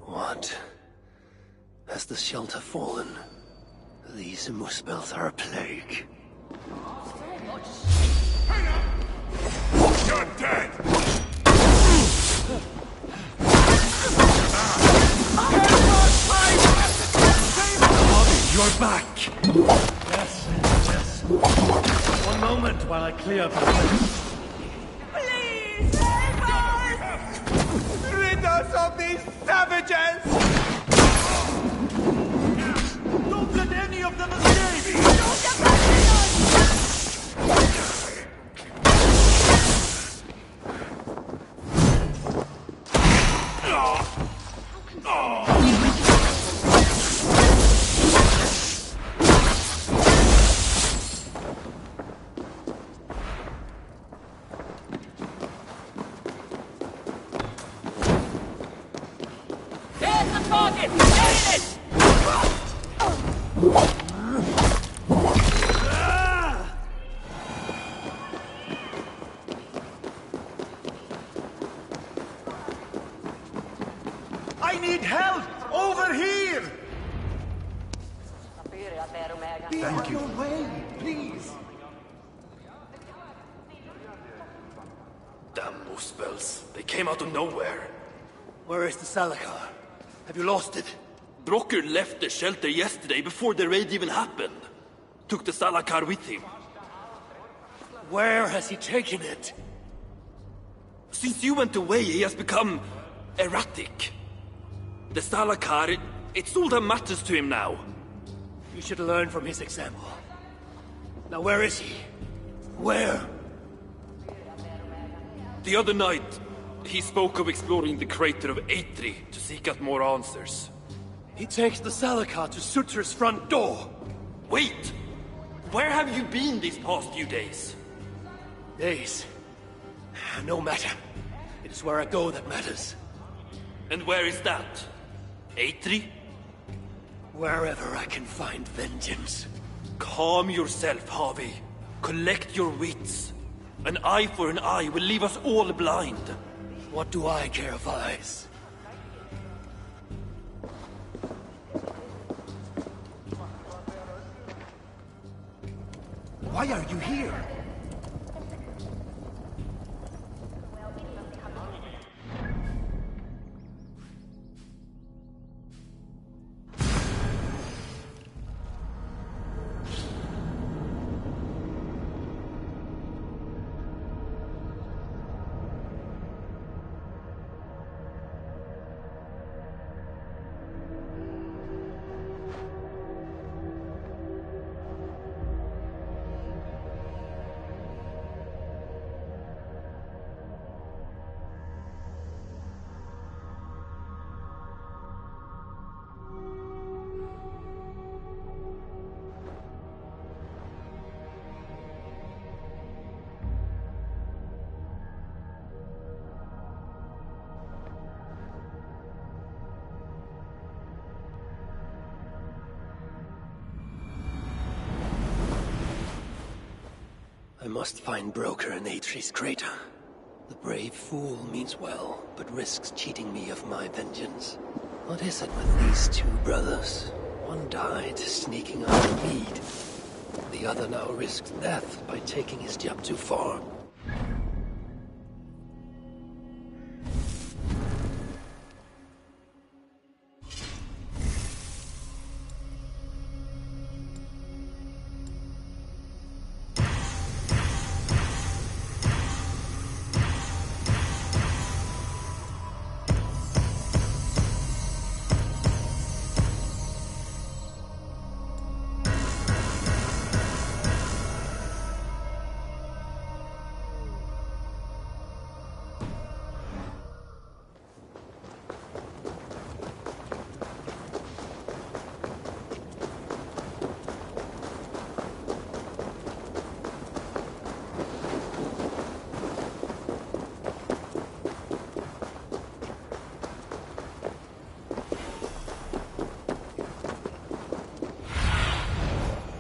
What? Has the shelter fallen? These muspels are a plague. You're dead! You're back! Yes, yes. One moment while I clear the place. Please, help us! Rid us of these savages! Don't let any of them escape! I need help! Over here! Thank you. Way, please. Damn muspels. They came out of nowhere. Where is the Salakar? Have you lost it? Brocker left the shelter yesterday before the raid even happened. Took the Salakar with him. Where has he taken it? Since you went away, he has become erratic. The Salakar, it's all that matters to him now. You should learn from his example. Now where is he? Where? The other night, he spoke of exploring the crater of Eitri to seek out more answers. He takes the Salakar to Sutra's front door. Wait! Where have you been these past few days? Days. No matter. It is where I go that matters. And where is that? Eitri? Wherever I can find vengeance. Calm yourself, Harvey. Collect your wits. An eye for an eye will leave us all blind. What do I care of eyes? Why are you here? I must find Broker in Atri's crater. The brave fool means well, but risks cheating me of my vengeance. What is it with these two brothers? One died sneaking out of mead. The other now risks death by taking his job too far.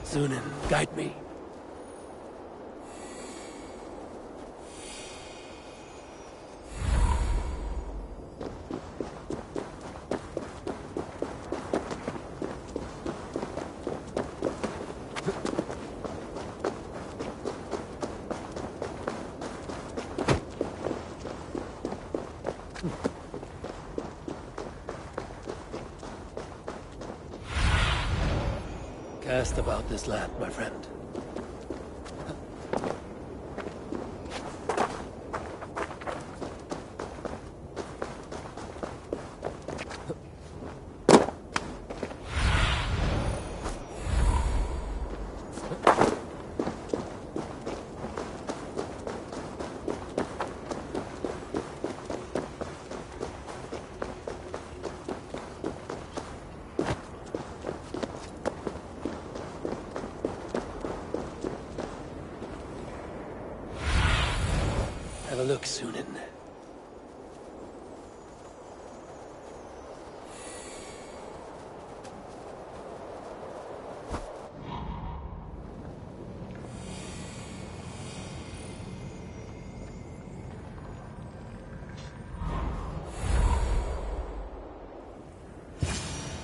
Sunan, guide me. Cast about this land, my friend. Have a look, Sunan.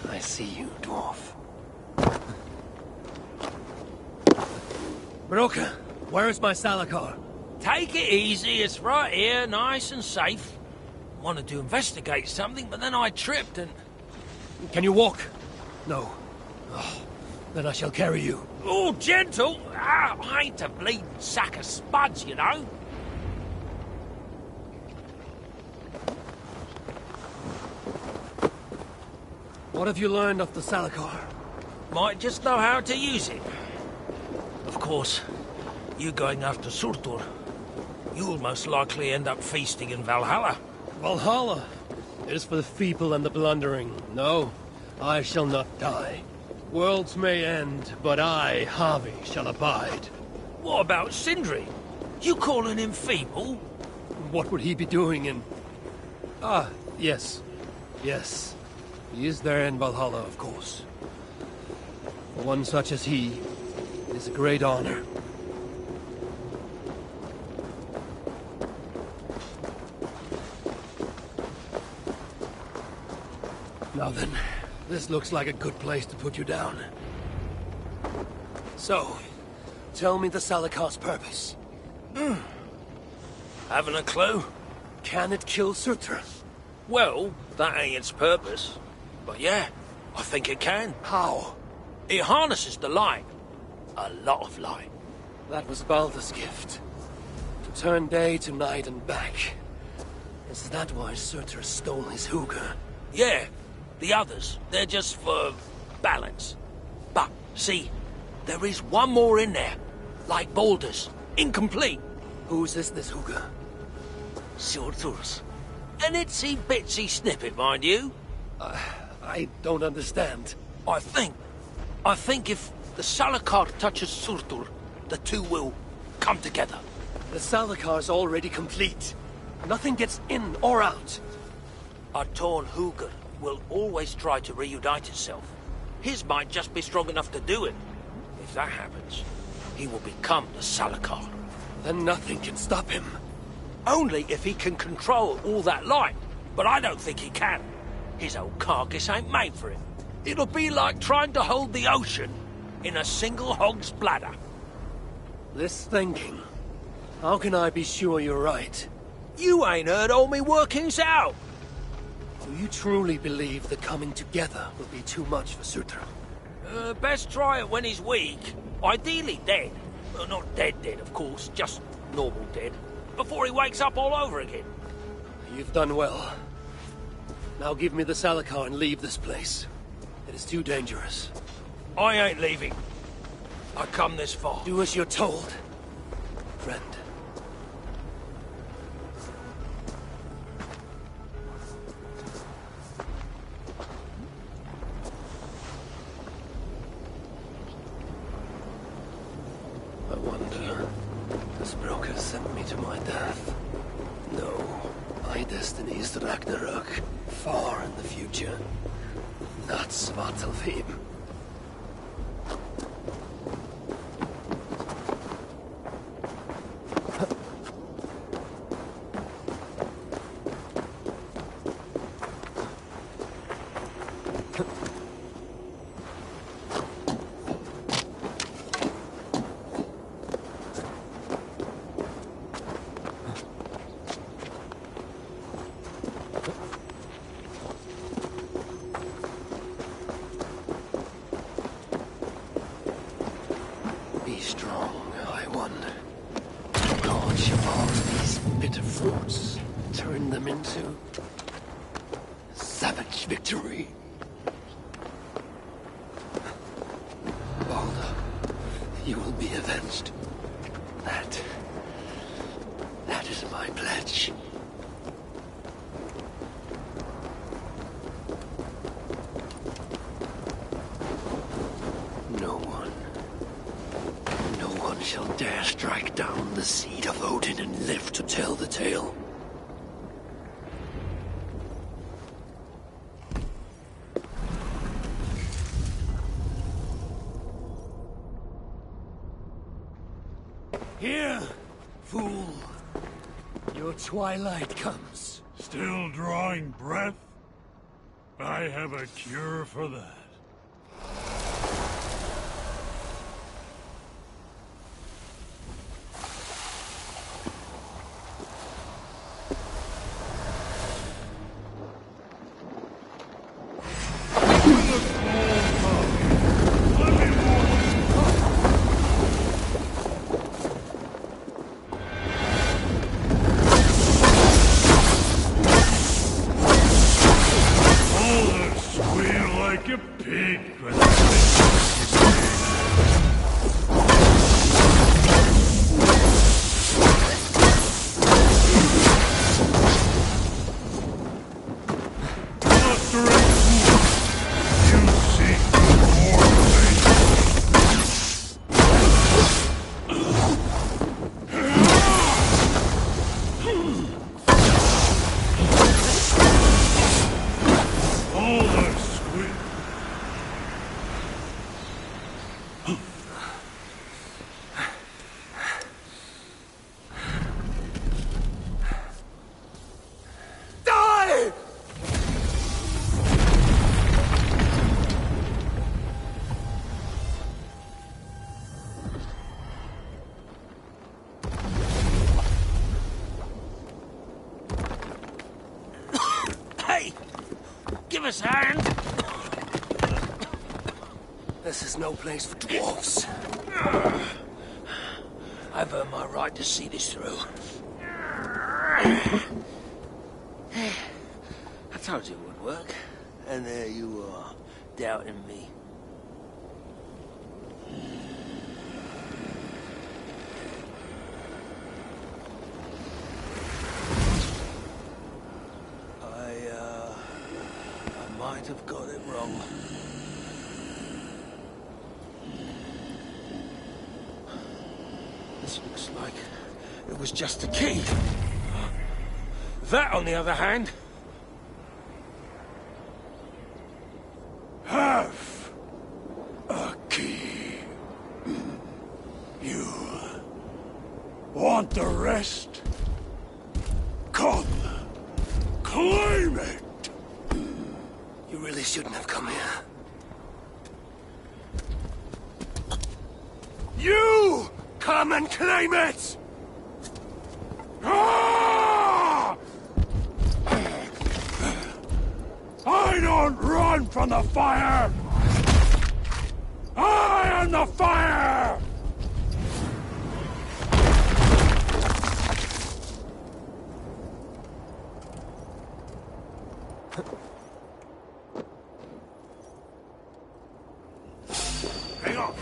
I see you, dwarf. Broker, where is my Salakar? Take it easy, it's right here, nice and safe. Wanted to investigate something, but then I tripped and... Can you walk? No. Oh, then I shall carry you. Oh, gentle! Ah, I ain't a bleeding sack of spuds, you know. What have you learned of the Salakar? Might just know how to use it. Of course, you going after Surtur, you'll most likely end up feasting in Valhalla. Valhalla? It is for the feeble and the blundering. No, I shall not die. Worlds may end, but I, Harvey, shall abide. What about Sindri? You calling him feeble? What would he be doing in... Ah, yes. Yes. He is there in Valhalla, of course. For one such as he, it is a great honor. Now then, this looks like a good place to put you down. So, tell me the Salakar's purpose. Haven't a clue? Can it kill Surtur? Well, that ain't its purpose. But yeah, I think it can. How? It harnesses the light. A lot of light. That was Baldur's gift. To turn day to night and back. Is that why Surtur stole his hooker? Yeah. The others, they're just for balance. But, see, there is one more in there. Like Baldur's. Incomplete. Whose is this hooker? Surtur's. An itsy-bitsy snippet, mind you. I don't understand. I think if the Salakar touches Surtur, the two will come together. The Salakar's already complete. Nothing gets in or out. A torn hooker will always try to reunite itself. His might just be strong enough to do it. If that happens, he will become the Salakar. Then nothing can stop him. Only if he can control all that light. But I don't think he can. His old carcass ain't made for it. It'll be like trying to hold the ocean in a single hog's bladder. This thinking. How can I be sure you're right? You ain't heard all me workings out. Do you truly believe the coming together will be too much for Sutra? Best try it when he's weak. Ideally dead. Not dead, of course, just normal dead. Before he wakes up all over again. You've done well. Now give me the Salakar and leave this place. It is too dangerous. I ain't leaving. I come this far. Do as you're told, friend. I wonder, this broker sent me to my death. No, my destiny is Ragnarok, far in the future. Not Svartalfheim. Be strong, I wonder. God shall all these bitter fruits, turn them into savage victory. Balder, you will be avenged. That is my pledge. No one shall dare strike down the seed of Odin and live to tell the tale. Here, fool. Your twilight comes. Still drawing breath? I have a cure for that. Like a pig, Give us a hand. This is no place for dwarfs. I've earned my right to see this through. I told you it would work. And there you are, doubting me. I might have got it wrong. This looks like it was just a key. That, on the other hand... Half a key. You Want the rest? Come. Claim it! You really shouldn't have come here. You! Come and claim it! Ah! I don't run from the fire! I am the fire! Hang on!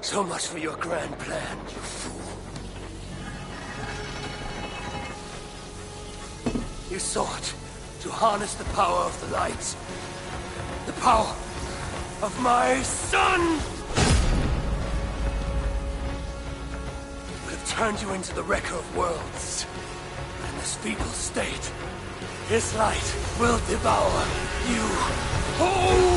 So much for your grand plan, you fool. You sought to harness the power of the light. The power of my son! Would have turned you into the wrecker of worlds. But in this feeble state, his light will devour you whole!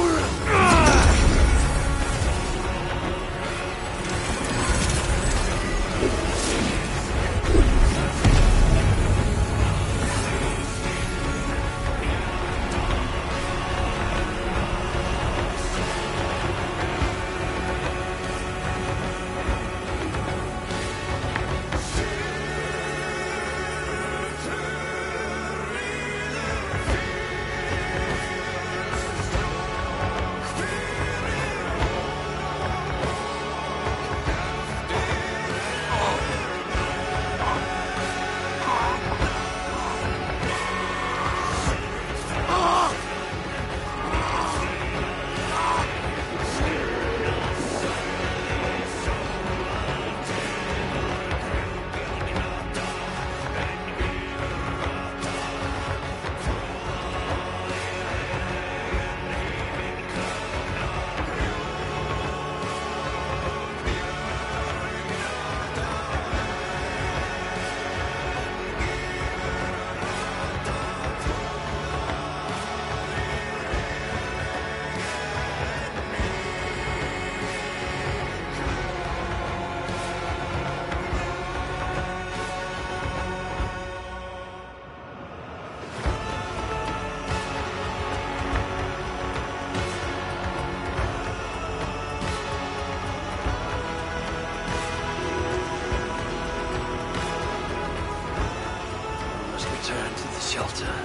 return to the shelter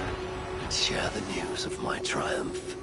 and share the news of my triumph.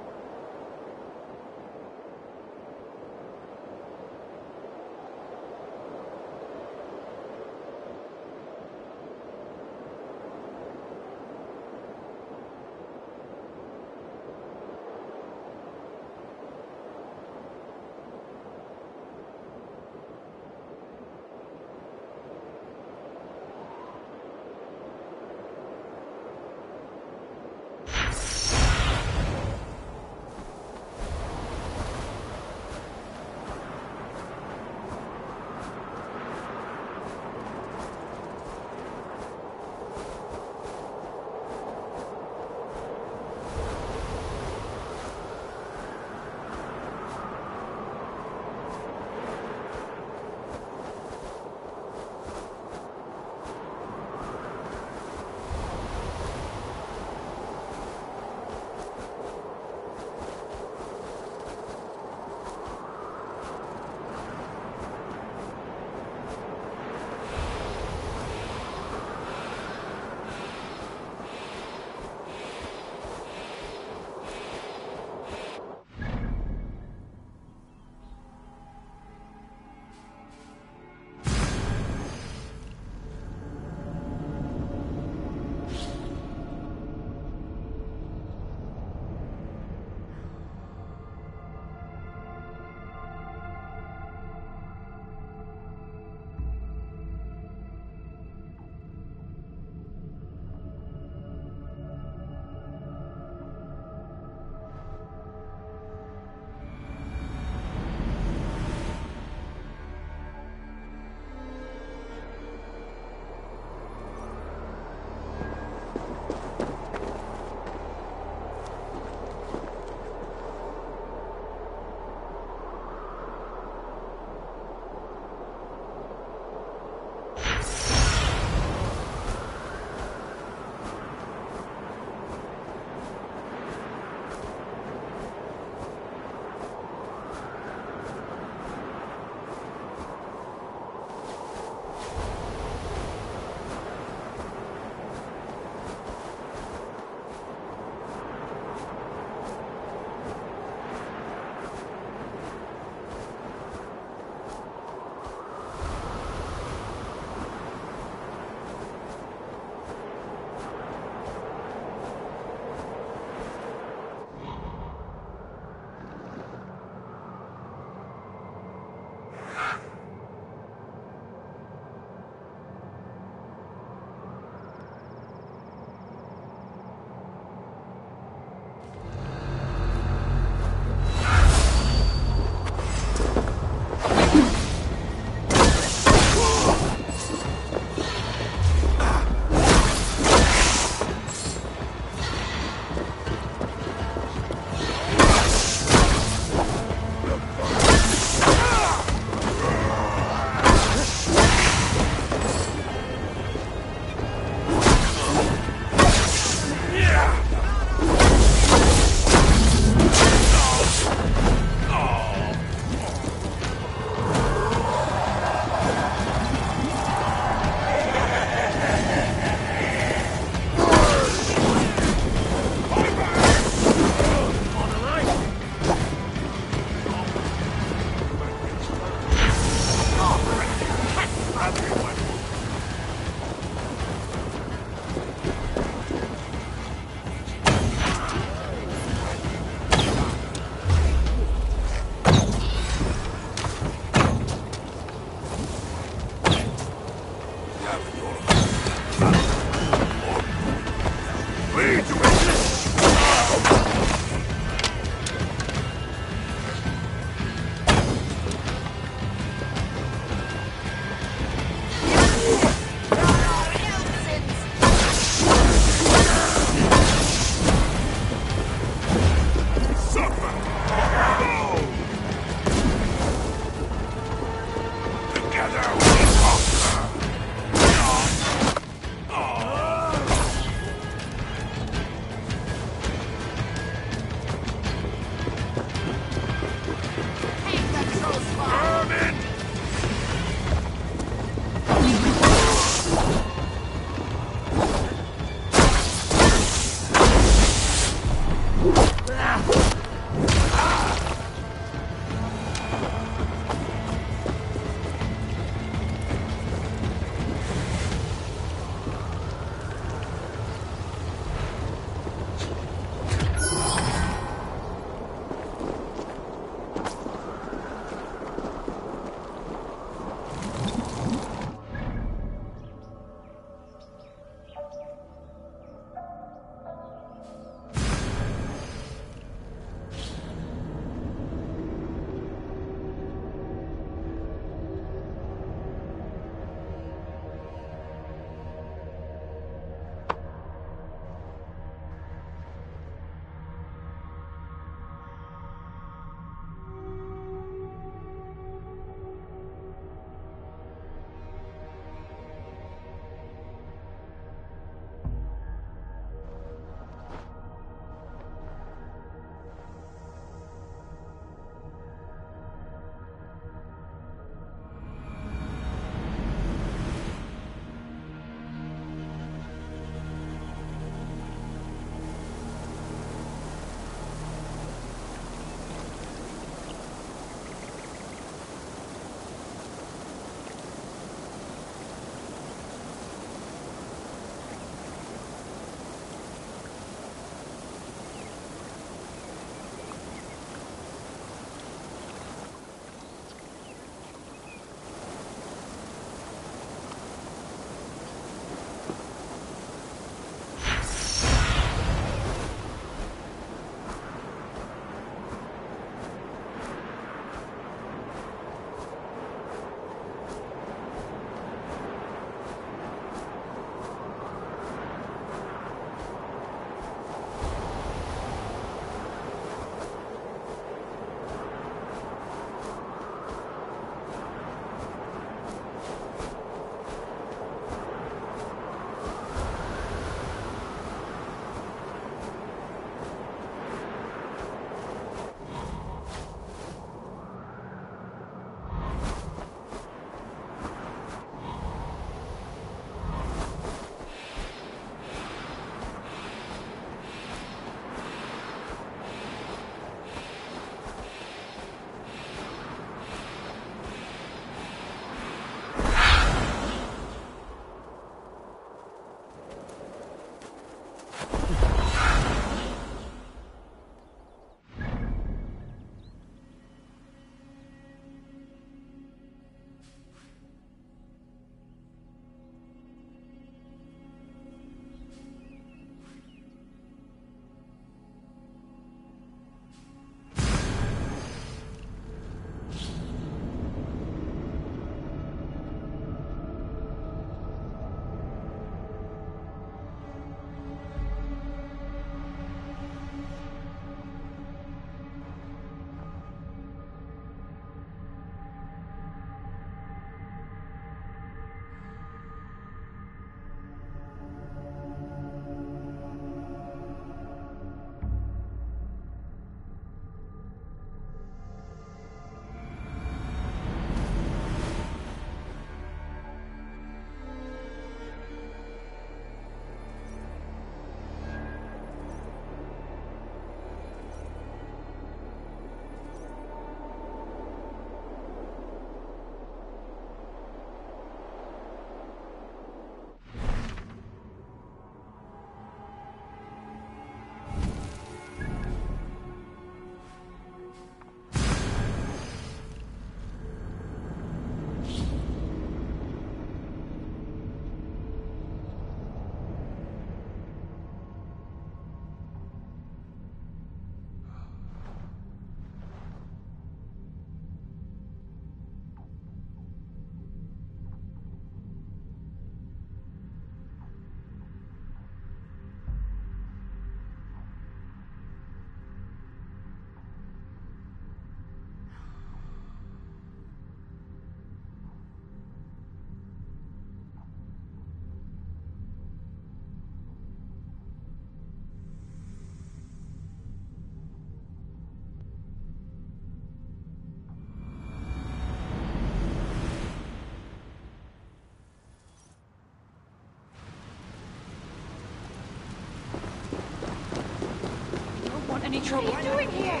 any trouble. What are you doing here?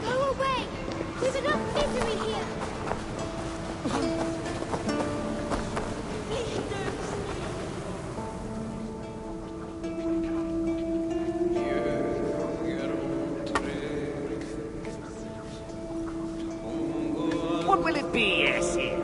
Go away! There's enough misery here! What will it be, Essie?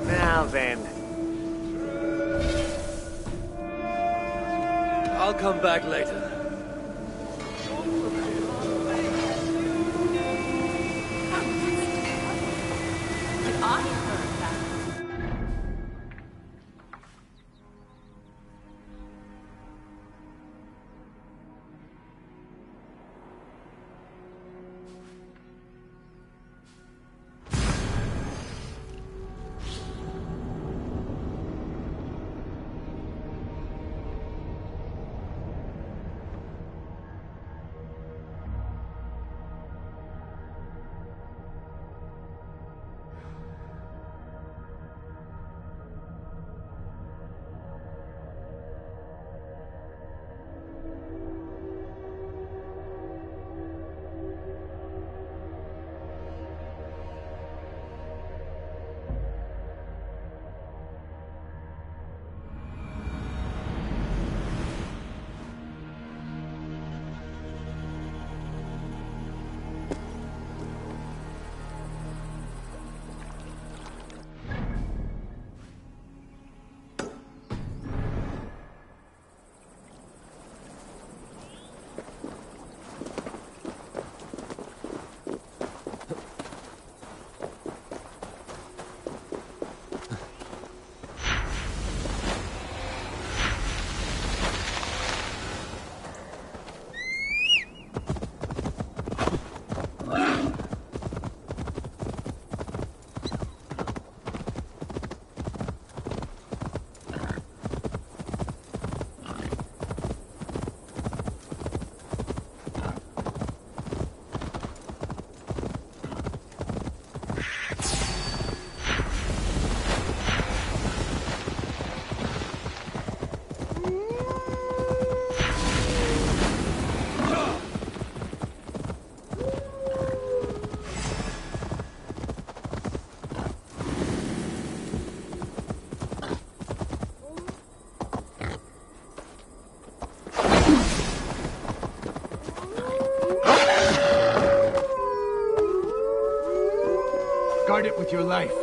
Now then. I'll come back later. I heard that. Guard it with your life.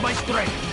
My strength.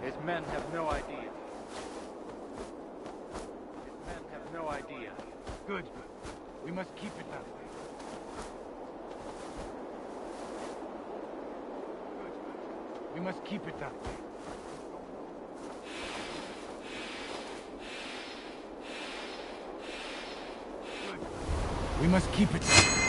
His men have no idea. His men have no idea. Good. We must keep it that way. Good. We must keep it that way. Good. We must keep it that way.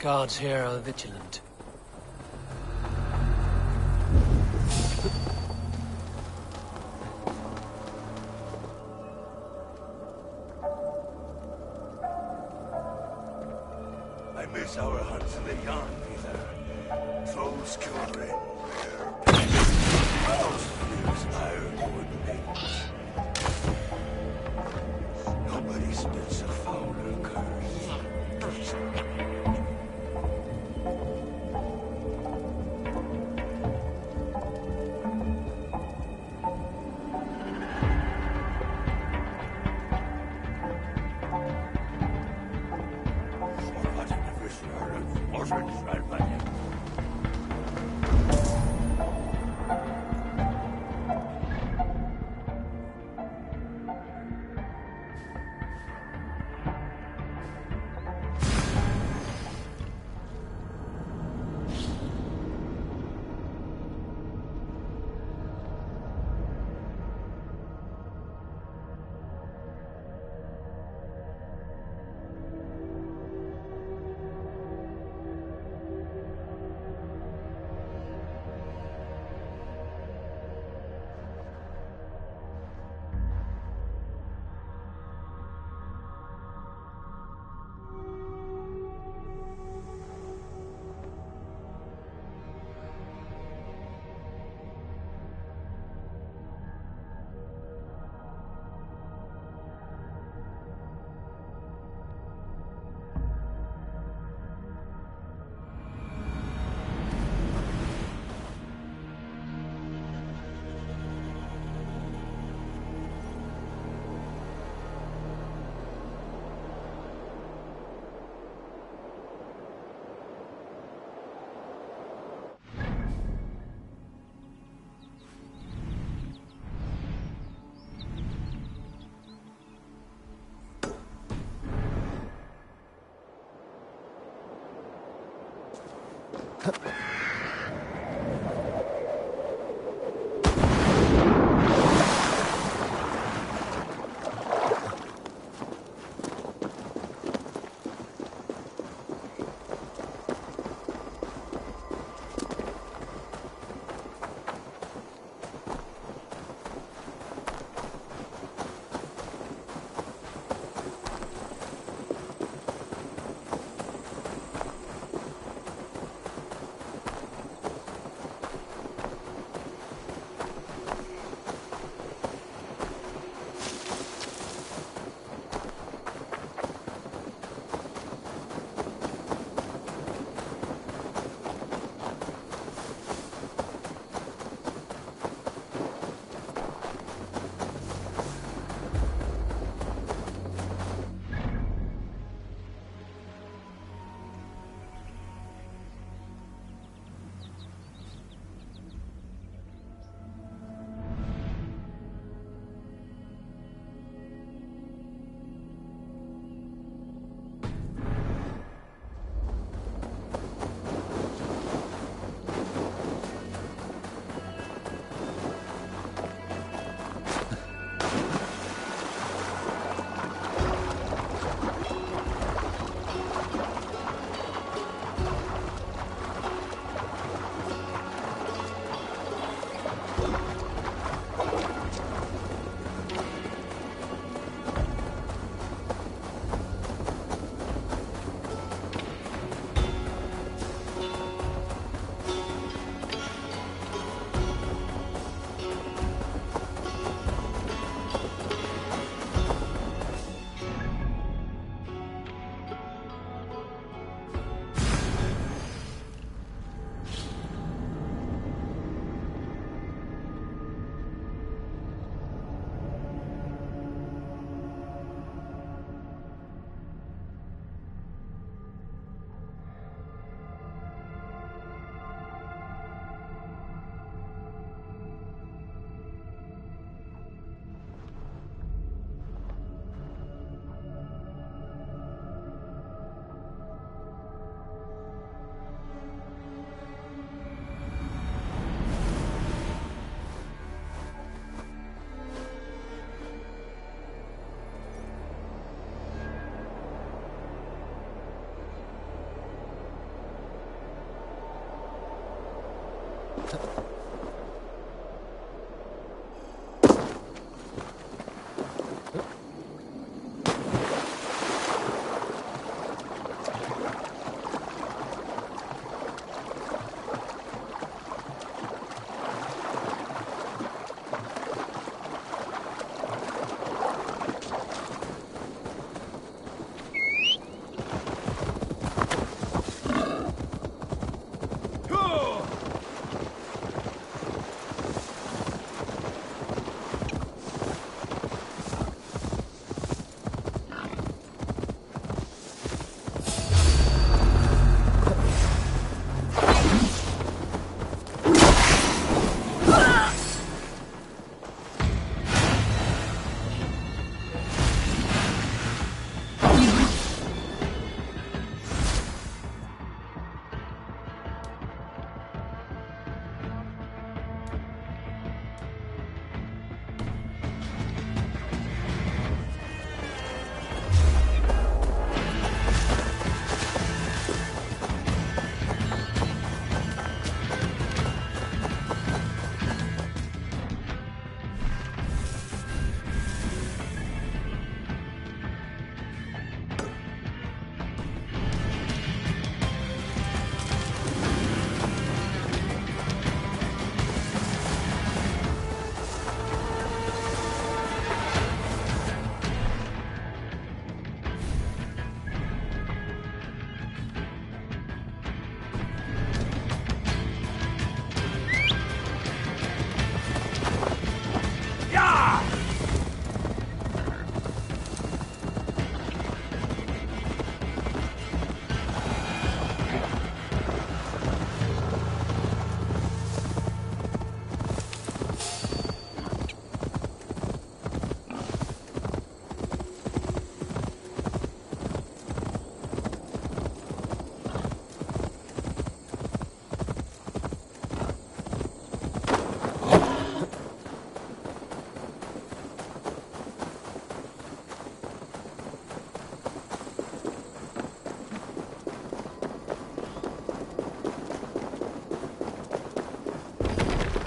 Guards here are vigilant. I miss our hunts in the yarn, Peter. Trolls killed rare. Those fierce ironwood maidens. Nobody spits a fouler curse.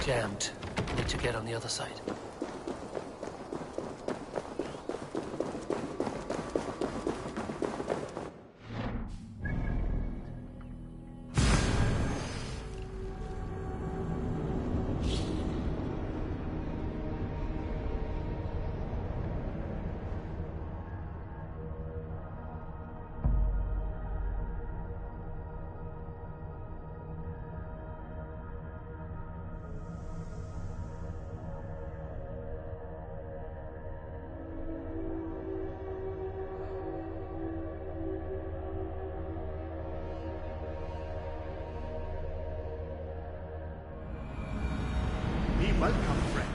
Jammed. Need to get on the other side. Be welcome, friend.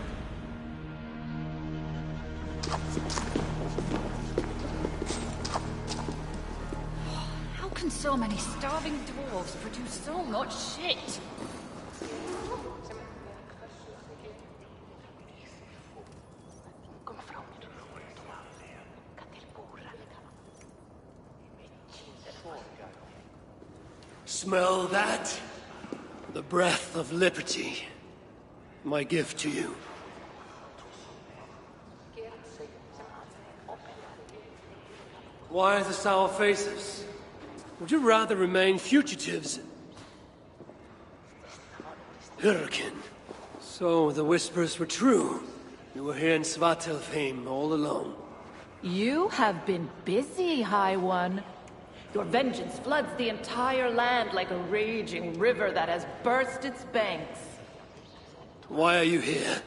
How can so many starving dwarves produce so much shit? Smell that? The breath of liberty. My gift to you. Why the sour faces? Would you rather remain fugitives? Hurricane. So the whispers were true. You were here in Svartalfheim all alone. You have been busy, High One. Your vengeance floods the entire land like a raging river that has burst its banks. Why are you here?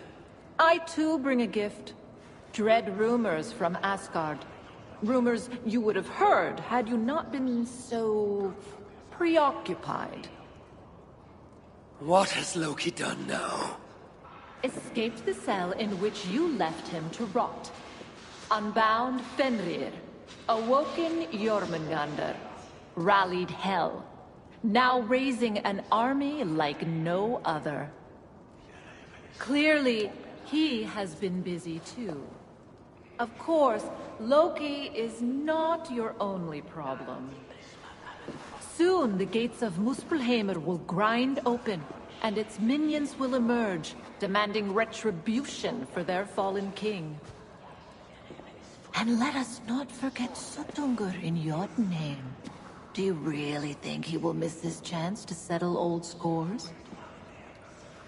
I too bring a gift. Dread rumors from Asgard. Rumors you would have heard had you not been so preoccupied. What has Loki done now? Escaped the cell in which you left him to rot. Unbound Fenrir. Awoken Jormungandr. Rallied Hel. Now raising an army like no other. Clearly, he has been busy too. Of course, Loki is not your only problem. Soon the gates of Muspelheimr will grind open, and its minions will emerge, demanding retribution for their fallen king. And let us not forget Sutungur in Jotunheim. Do you really think he will miss this chance to settle old scores?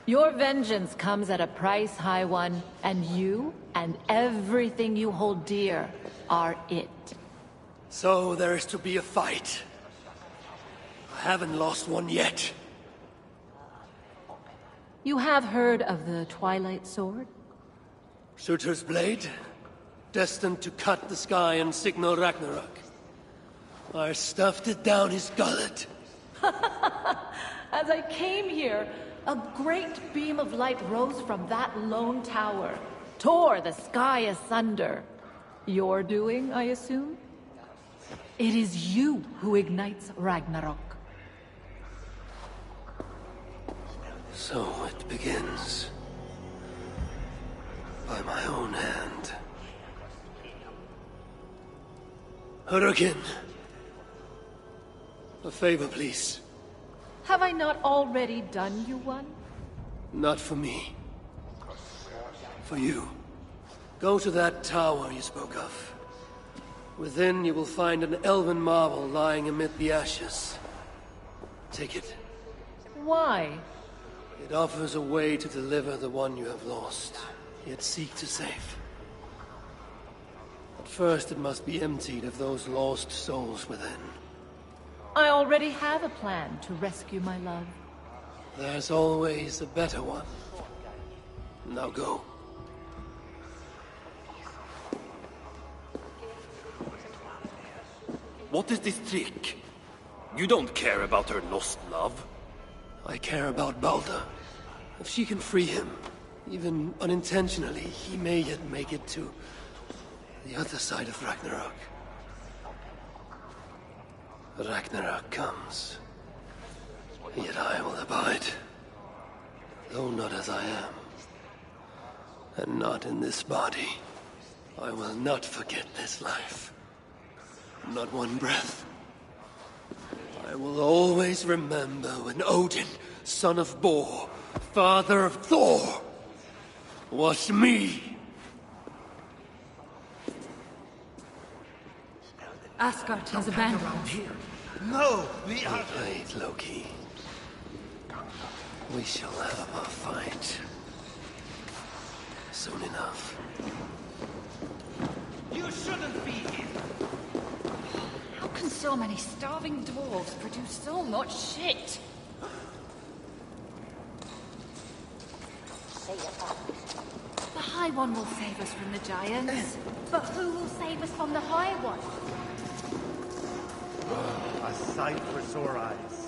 Your vengeance comes at a price, High One, and you and everything you hold dear are it. So there is to be a fight. I haven't lost one yet. You have heard of the Twilight Sword? Surtur's blade, destined to cut the sky and signal Ragnarok. I stuffed it down his gullet. As I came here, a great beam of light rose from that lone tower, tore the sky asunder. Your doing, I assume? It is you who ignites Ragnarok. So it begins. By my own hand. Hurricane. A favor, please. Have I not already done you one? Not for me. For you. Go to that tower you spoke of. Within you will find an elven marvel lying amid the ashes. Take it. Why? It offers a way to deliver the one you have lost, yet seek to save. But first it must be emptied of those lost souls within. I already have a plan to rescue my love. There's always a better one. Now go. What is this trick? You don't care about her lost love? I care about Balder. If she can free him, even unintentionally, he may yet make it to the other side of Ragnarok. Ragnarok comes, yet I will abide, though not as I am, and not in this body. I will not forget this life, not one breath. I will always remember when Odin, son of Bor, father of Thor, was me. Asgard has abandoned you. No, we are... Well played, Loki. We shall have our fight. Soon enough. You shouldn't be here. How can so many starving dwarves produce so much shit? The High One will save us from the giants. But who will save us from the High One? A sight for sore eyes.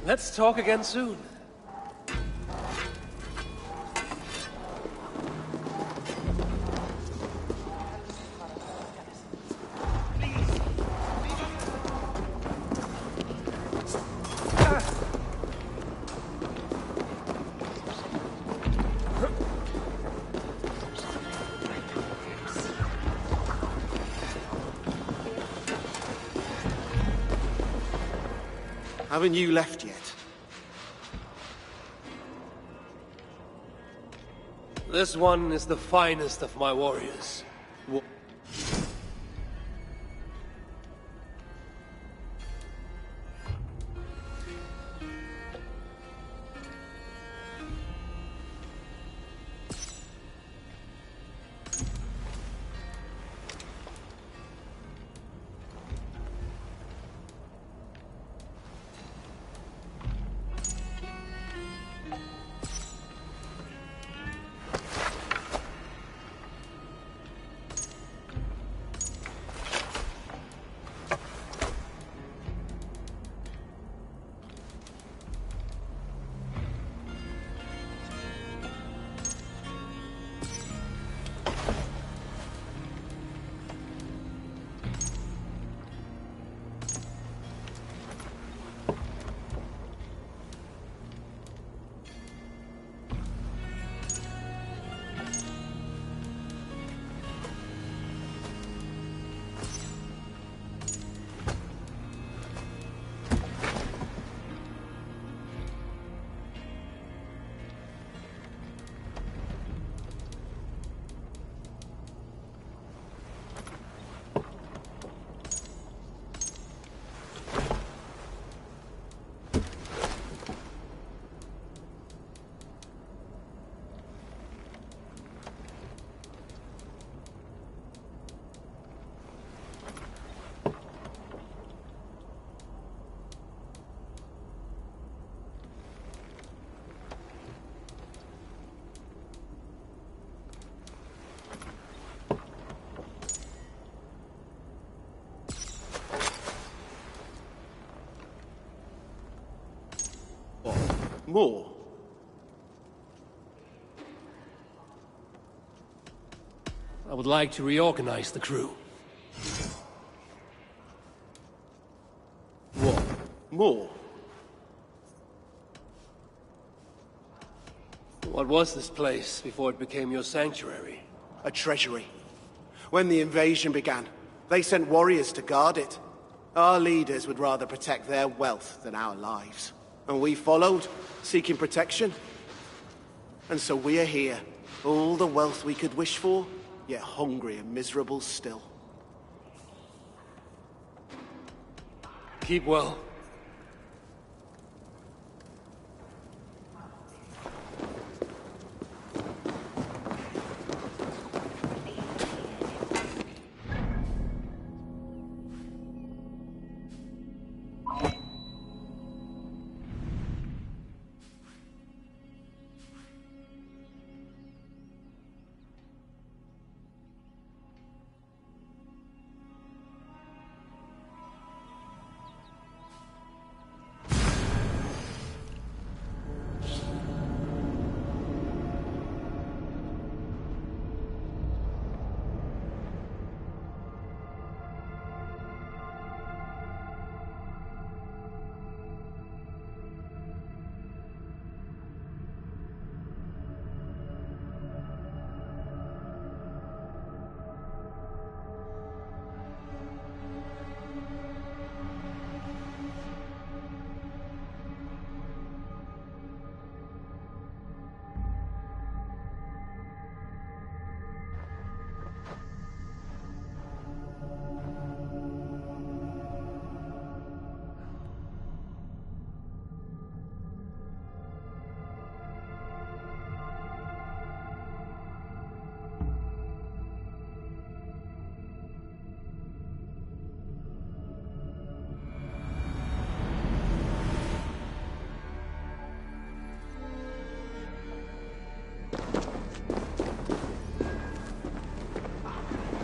Let's talk again soon. Haven't you left yet? This one is the finest of my warriors. More? I would like to reorganize the crew. What? More? What was this place before it became your sanctuary? A treasury. When the invasion began, they sent warriors to guard it. Our leaders would rather protect their wealth than our lives. And we followed, seeking protection. And so we are here, all the wealth we could wish for, yet hungry and miserable still. Keep well.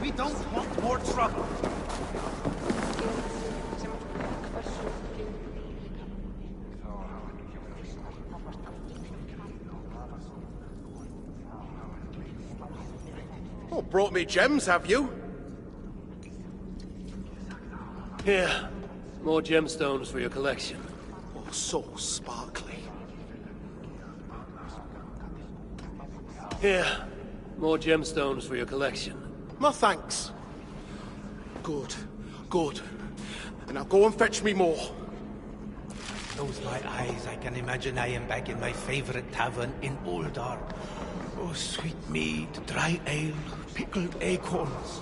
We don't want more trouble. Oh, brought me gems, have you? Here. More gemstones for your collection. Oh, so sparkly. Here. More gemstones for your collection. My thanks. Good, good. And now go and fetch me more. Close my eyes, I can imagine I am back in my favorite tavern in Uldar. Oh, sweet mead, dry ale, pickled acorns.